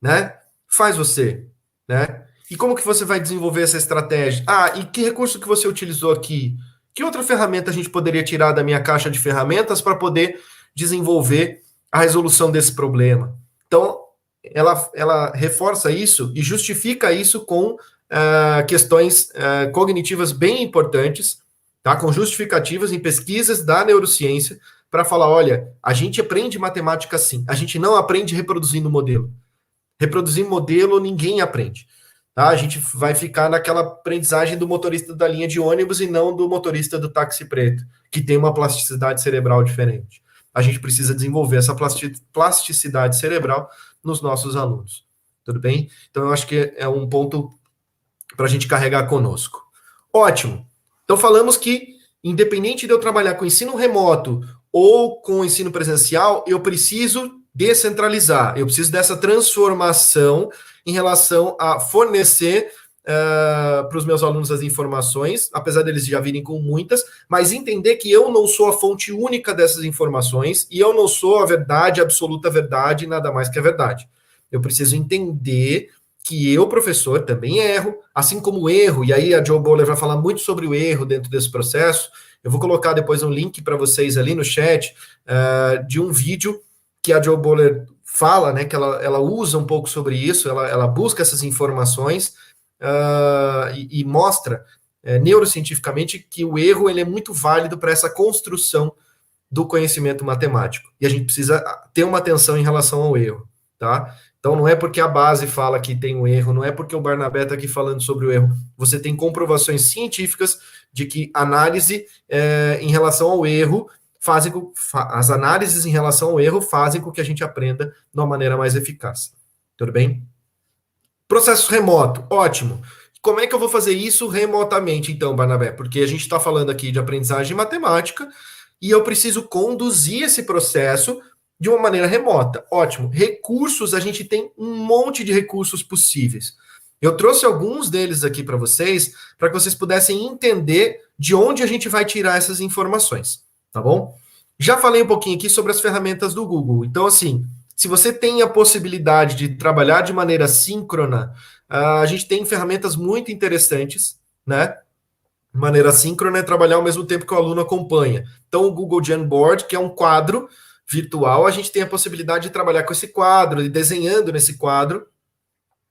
né? Faz você, né? E como que você vai desenvolver essa estratégia? Ah, e que recurso que você utilizou aqui? Que outra ferramenta a gente poderia tirar da minha caixa de ferramentas para poder desenvolver a resolução desse problema? Então, ela reforça isso e justifica isso com questões cognitivas bem importantes, tá? Com justificativas em pesquisas da neurociência, para falar, olha, a gente aprende matemática sim, a gente não aprende reproduzindo modelo. Reproduzindo modelo, ninguém aprende. Tá? A gente vai ficar naquela aprendizagem do motorista da linha de ônibus e não do motorista do táxi preto, que tem uma plasticidade cerebral diferente. A gente precisa desenvolver essa plasticidade cerebral nos nossos alunos. Tudo bem? Então, eu acho que é um ponto para a gente carregar conosco. Ótimo. Então, falamos que, independente de eu trabalhar com ensino remoto ou com ensino presencial, eu preciso descentralizar. Eu preciso dessa transformação em relação a fornecer para os meus alunos as informações, apesar deles já virem com muitas, mas entender que eu não sou a fonte única dessas informações e eu não sou a verdade, a absoluta verdade, nada mais que a verdade. Eu preciso entender que eu, professor, também erro, assim como erro, e aí a Joe Boller vai falar muito sobre o erro dentro desse processo. Eu vou colocar depois um link para vocês ali no chat de um vídeo que a Joe Boller fala, né, que ela usa um pouco sobre isso, ela busca essas informações e mostra neurocientificamente que o erro ele é muito válido para essa construção do conhecimento matemático. E a gente precisa ter uma atenção em relação ao erro, tá? Então, não é porque a base fala que tem um erro, não é porque o Barnabé está aqui falando sobre o erro. Você tem comprovações científicas de que análise em relação ao erro as análises em relação ao erro fazem com que a gente aprenda de uma maneira mais eficaz. Tudo bem? Processo remoto, ótimo. Como é que eu vou fazer isso remotamente, então, Barnabé? Porque a gente está falando aqui de aprendizagem matemática e eu preciso conduzir esse processo de uma maneira remota. Ótimo. Recursos, a gente tem um monte de recursos possíveis. Eu trouxe alguns deles aqui para que vocês pudessem entender de onde a gente vai tirar essas informações, tá bom? Já falei um pouquinho aqui sobre as ferramentas do Google. Então, assim, se você tem a possibilidade de trabalhar de maneira síncrona, a gente tem ferramentas muito interessantes, né? De maneira síncrona é trabalhar ao mesmo tempo que o aluno acompanha. Então, o Google Jamboard, que é um quadro virtual, a gente tem a possibilidade de trabalhar com esse quadro e desenhando nesse quadro.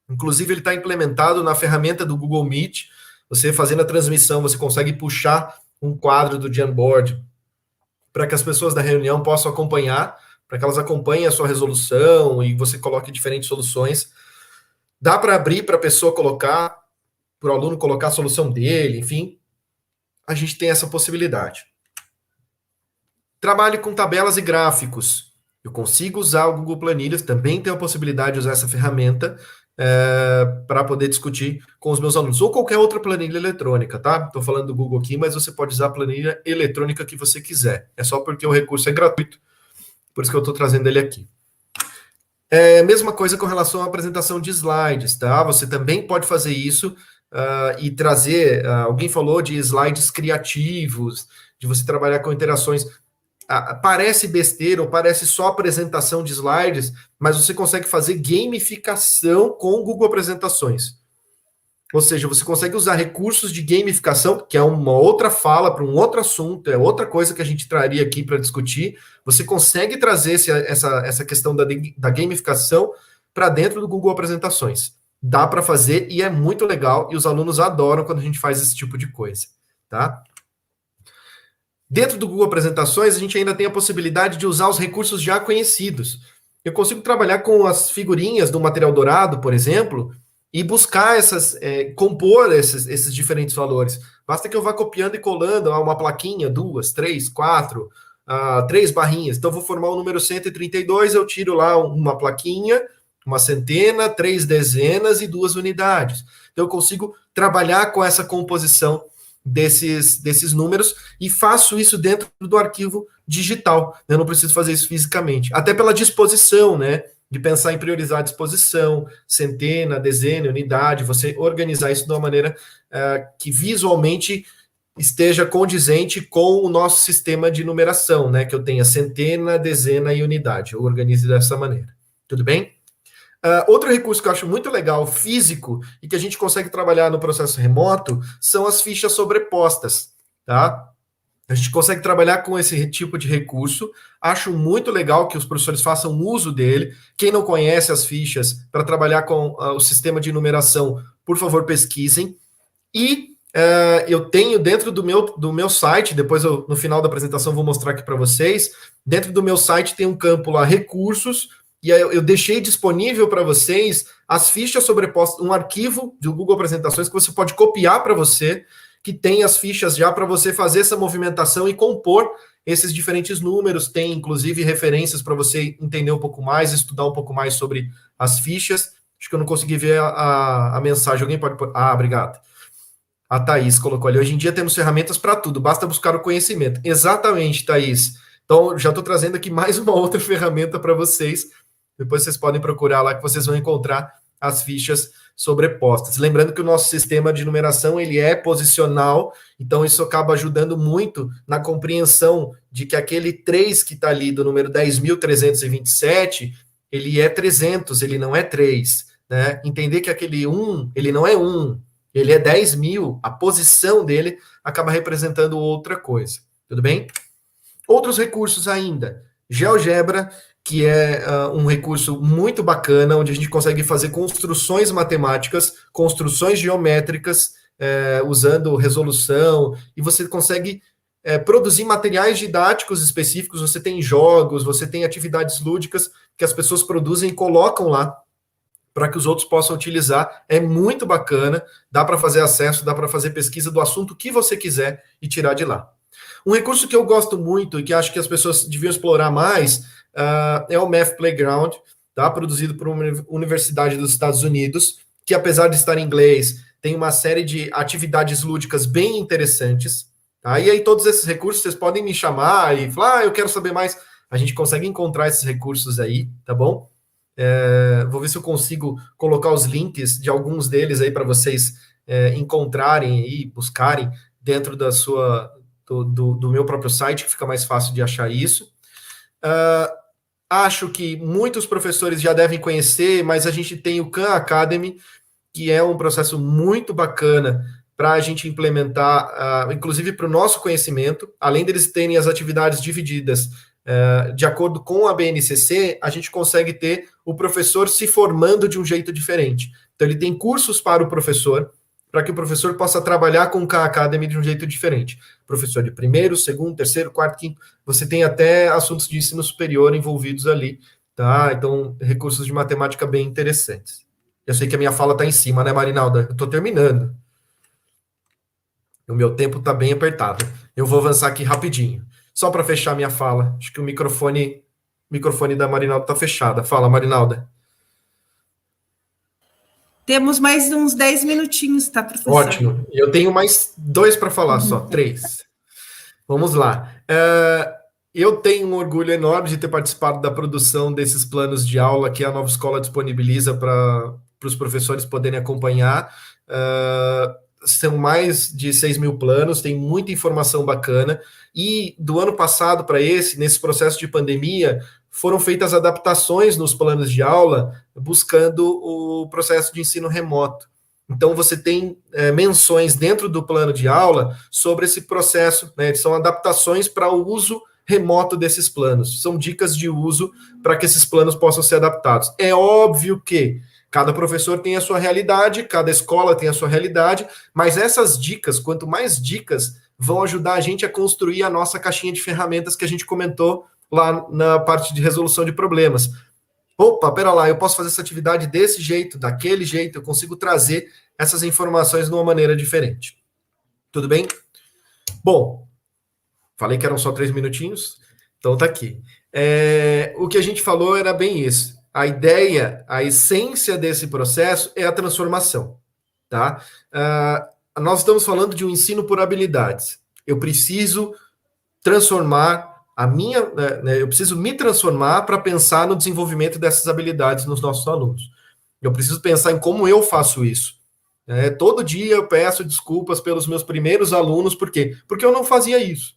Inclusive, ele está implementado na ferramenta do Google Meet. Você fazendo a transmissão, você consegue puxar um quadro do Jamboard para que as pessoas da reunião possam acompanhar, para que elas acompanhem a sua resolução e você coloque diferentes soluções. Dá para abrir para a pessoa colocar, para o aluno colocar a solução dele, enfim. A gente tem essa possibilidade. Trabalhe com tabelas e gráficos. Eu consigo usar o Google Planilhas, também tenho a possibilidade de usar essa ferramenta para poder discutir com os meus alunos. Ou qualquer outra planilha eletrônica, tá? Estou falando do Google aqui, mas você pode usar a planilha eletrônica que você quiser. É só porque o recurso é gratuito, por isso que eu estou trazendo ele aqui. Mesma coisa com relação à apresentação de slides, tá? Você também pode fazer isso e trazer... alguém falou de slides criativos, de você trabalhar com interações... parece besteira ou parece só apresentação de slides, mas você consegue fazer gamificação com o Google Apresentações. Ou seja, você consegue usar recursos de gamificação, que é uma outra fala para um outro assunto, é outra coisa que a gente traria aqui para discutir. Você consegue trazer essa questão da gamificação para dentro do Google Apresentações. dá para fazer e é muito legal, e os alunos adoram quando a gente faz esse tipo de coisa, tá? Dentro do Google Apresentações, a gente ainda tem a possibilidade de usar os recursos já conhecidos. Eu consigo trabalhar com as figurinhas do material dourado, por exemplo, e buscar compor esses diferentes valores. Basta que eu vá copiando e colando uma plaquinha, 2, 3, 4, 3 barrinhas. Então, vou formar o número 132, eu tiro lá uma plaquinha, uma centena, 3 dezenas e 2 unidades. Então, eu consigo trabalhar com essa composição desses números e faço isso dentro do arquivo digital. Eu não preciso fazer isso fisicamente. Até pela disposição, né? De pensar em priorizar a disposição, centena, dezena, unidade, você organizar isso de uma maneira que visualmente esteja condizente com o nosso sistema de numeração, né? Que eu tenha centena, dezena e unidade. Eu organizo dessa maneira. Tudo bem? Outro recurso que eu acho muito legal, físico, e que a gente consegue trabalhar no processo remoto, são as fichas sobrepostas, tá? A gente consegue trabalhar com esse tipo de recurso. Acho muito legal que os professores façam uso dele. Quem não conhece as fichas para trabalhar com o sistema de numeração, por favor, pesquisem. E eu tenho dentro do meu site, depois no final da apresentação vou mostrar aqui para vocês, dentro do meu site tem um campo lá, recursos, e aí eu deixei disponível para vocês as fichas sobrepostas, um arquivo do Google Apresentações que você pode copiar para você, que tem as fichas já para você fazer essa movimentação e compor esses diferentes números. Tem, inclusive, referências para você entender um pouco mais, estudar um pouco mais sobre as fichas. Acho que eu não consegui ver a mensagem. Alguém pode pôr? Obrigado. A Thaís colocou ali. Hoje em dia temos ferramentas para tudo, basta buscar o conhecimento. Exatamente, Thaís. Então, já estou trazendo aqui mais uma outra ferramenta para vocês. Depois vocês podem procurar lá que vocês vão encontrar as fichas sobrepostas. Lembrando que o nosso sistema de numeração ele é posicional, então isso acaba ajudando muito na compreensão de que aquele 3 que está ali do número 10.327, ele é 300, ele não é 3. Né? Entender que aquele 1, ele não é 1, ele é 10.000, a posição dele acaba representando outra coisa. Tudo bem? Outros recursos ainda. GeoGebra, que é um recurso muito bacana, onde a gente consegue fazer construções matemáticas, construções geométricas, usando resolução, e você consegue produzir materiais didáticos específicos, você tem jogos, você tem atividades lúdicas que as pessoas produzem e colocam lá para que os outros possam utilizar. É muito bacana, dá para fazer acesso, dá para fazer pesquisa do assunto que você quiser e tirar de lá. Um recurso que eu gosto muito e que acho que as pessoas deviam explorar mais é o Math Playground, tá? Produzido por uma universidade dos Estados Unidos, que apesar de estar em inglês, tem uma série de atividades lúdicas bem interessantes. Tá? E aí todos esses recursos, vocês podem me chamar e falar, eu quero saber mais. A gente consegue encontrar esses recursos aí, tá bom? Vou ver se eu consigo colocar os links de alguns deles aí para vocês encontrarem e buscarem dentro do meu próprio site, que fica mais fácil de achar isso. Acho que muitos professores já devem conhecer, mas a gente tem o Khan Academy, que é um processo muito bacana para a gente implementar, inclusive para o nosso conhecimento. Além deles terem as atividades divididas de acordo com a BNCC, a gente consegue ter o professor se formando de um jeito diferente. Então, ele tem cursos para o professor, para que o professor possa trabalhar com o Khan Academy de um jeito diferente. Professor de primeiro, segundo, terceiro, quarto, quinto, você tem até assuntos de ensino superior envolvidos ali, tá? Então, recursos de matemática bem interessantes. Eu sei que a minha fala está em cima, né, Marinalda? Eu estou terminando. O meu tempo está bem apertado. Eu vou avançar aqui rapidinho. Só para fechar minha fala. Acho que o microfone da Marinalda está fechado. Fala, Marinalda. Temos mais uns 10 minutinhos, tá, professor? Ótimo. Eu tenho mais 2 para falar só, 3. Vamos lá. Eu tenho um orgulho enorme de ter participado da produção desses planos de aula que a Nova Escola disponibiliza para os professores poderem acompanhar. São mais de 6.000 planos, tem muita informação bacana. E do ano passado para nesse processo de pandemia, foram feitas adaptações nos planos de aula, buscando o processo de ensino remoto. Então, você tem menções dentro do plano de aula sobre esse processo, né? São adaptações para o uso remoto desses planos. São dicas de uso para que esses planos possam ser adaptados. É óbvio que Cada professor tem a sua realidade, cada escola tem a sua realidade, mas essas dicas, quanto mais dicas, vão ajudar a gente a construir a nossa caixinha de ferramentas que a gente comentou lá na parte de resolução de problemas. Opa, pera lá, eu posso fazer essa atividade desse jeito, daquele jeito, eu consigo trazer essas informações de uma maneira diferente. Tudo bem? Bom, falei que eram só 3 minutinhos, então tá aqui. O que a gente falou era bem isso. A ideia, a essência desse processo é a transformação, tá? Nós estamos falando de um ensino por habilidades. Eu preciso transformar eu preciso me transformar para pensar no desenvolvimento dessas habilidades nos nossos alunos. Eu preciso pensar em como eu faço isso. Todo dia eu peço desculpas pelos meus primeiros alunos, por quê? Porque eu não fazia isso,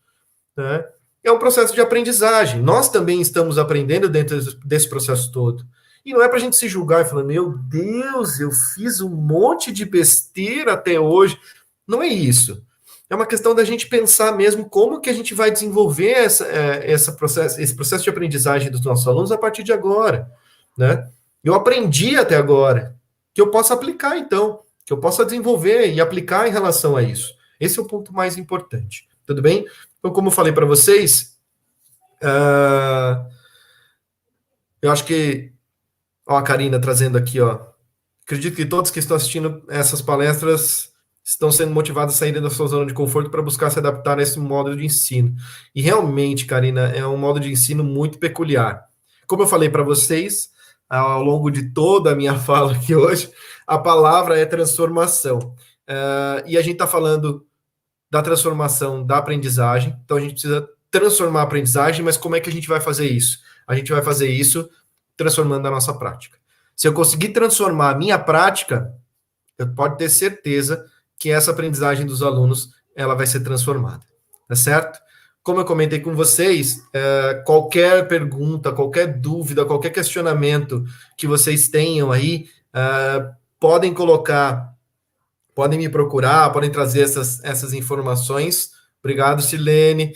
né? É um processo de aprendizagem. Nós também estamos aprendendo dentro desse processo todo. E não é para a gente se julgar e falar, meu Deus, eu fiz um monte de besteira até hoje. Não é isso. É uma questão da gente pensar mesmo como que a gente vai desenvolver esse processo de aprendizagem dos nossos alunos a partir de agora, né? Eu aprendi até agora, que eu possa aplicar, então, que eu possa desenvolver e aplicar em relação a isso. Esse é o ponto mais importante. Tudo bem? Então, como eu falei para vocês, eu acho que, a Karina trazendo aqui, acredito que todos que estão assistindo essas palestras estão sendo motivados a sair da sua zona de conforto para buscar se adaptar a esse modo de ensino. E realmente, Karina, é um modo de ensino muito peculiar. Como eu falei para vocês, ao longo de toda a minha fala aqui hoje, a palavra é transformação. E a gente está falando da transformação da aprendizagem, então a gente precisa transformar a aprendizagem, mas como é que a gente vai fazer isso? A gente vai fazer isso transformando a nossa prática. Se eu conseguir transformar a minha prática, eu pode ter certeza que essa aprendizagem dos alunos, ela vai ser transformada, tá certo? Como eu comentei com vocês, qualquer pergunta, qualquer dúvida, qualquer questionamento que vocês tenham aí, podem colocar, podem me procurar, podem trazer essas informações. Obrigado, Silene.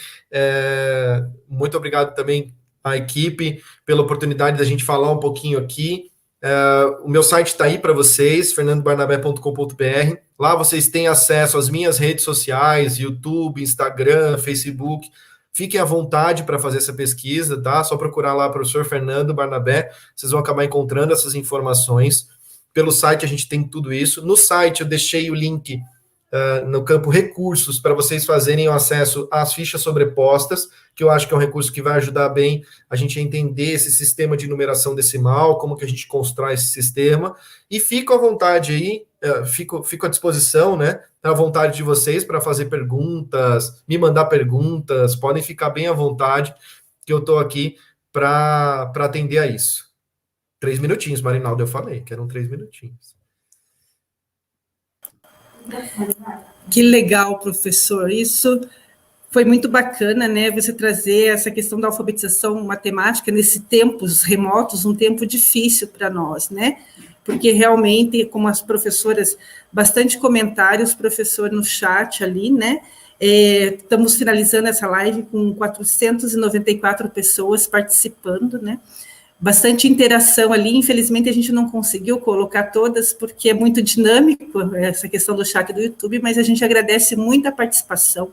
Muito obrigado também à equipe pela oportunidade da gente falar um pouquinho aqui. O meu site está aí para vocês, fernandobarnabé.com.br. Lá vocês têm acesso às minhas redes sociais, YouTube, Instagram, Facebook. Fiquem à vontade para fazer essa pesquisa, tá? Só procurar lá professor Fernando Barnabé, vocês vão acabar encontrando essas informações. Pelo site a gente tem tudo isso. No site eu deixei o link no campo recursos para vocês fazerem o acesso às fichas sobrepostas, que eu acho que é um recurso que vai ajudar bem a gente a entender esse sistema de numeração decimal, como que a gente constrói esse sistema, e fico à vontade aí, fico à disposição, né, à vontade de vocês para fazer perguntas, me mandar perguntas, podem ficar bem à vontade, que eu estou aqui para atender a isso. 3 minutinhos, Marinaldo, eu falei que eram 3 minutinhos. Que legal, professor. Isso foi muito bacana, né? Você trazer essa questão da alfabetização matemática nesse tempos remotos, um tempo difícil para nós, né? Porque realmente, como as professoras, bastante comentários, professor no chat ali, né? Estamos finalizando essa live com 494 pessoas participando, né? Bastante interação ali, infelizmente a gente não conseguiu colocar todas, porque é muito dinâmico essa questão do chat do YouTube, mas a gente agradece muito a participação.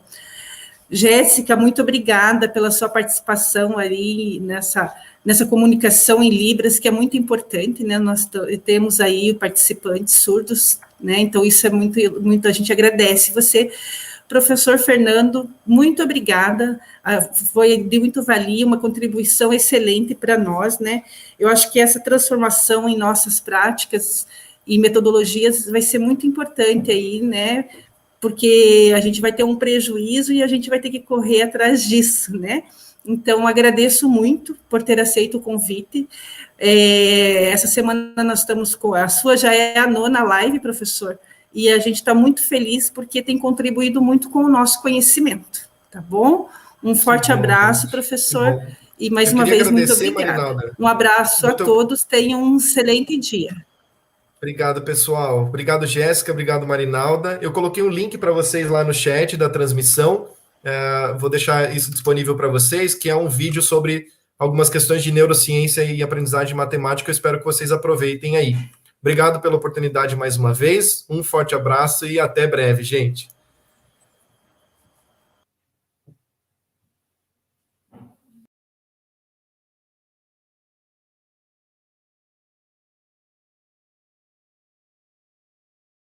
Jéssica, muito obrigada pela sua participação ali nessa comunicação em Libras, que é muito importante, né? Nós temos aí participantes surdos, né? Então isso é muito, a gente agradece você. Professor Fernando, muito obrigada, foi de muito valia, uma contribuição excelente para nós, né? Eu acho que essa transformação em nossas práticas e metodologias vai ser muito importante aí, né? Porque a gente vai ter um prejuízo e a gente vai ter que correr atrás disso, né? Então, agradeço muito por ter aceito o convite. Essa semana nós estamos com... A sua já é a 9ª live, professor, e a gente está muito feliz porque tem contribuído muito com o nosso conhecimento, tá bom? Um forte abraço, professor, e mais uma vez, muito obrigada. Marinalda. Um abraço a todos, tenham um excelente dia. Obrigado, pessoal. Obrigado, Jéssica, obrigado, Marinalda. Eu coloquei um link para vocês lá no chat da transmissão, vou deixar isso disponível para vocês, que é um vídeo sobre algumas questões de neurociência e aprendizagem matemática, eu espero que vocês aproveitem aí. Obrigado pela oportunidade mais uma vez, um forte abraço e até breve, gente.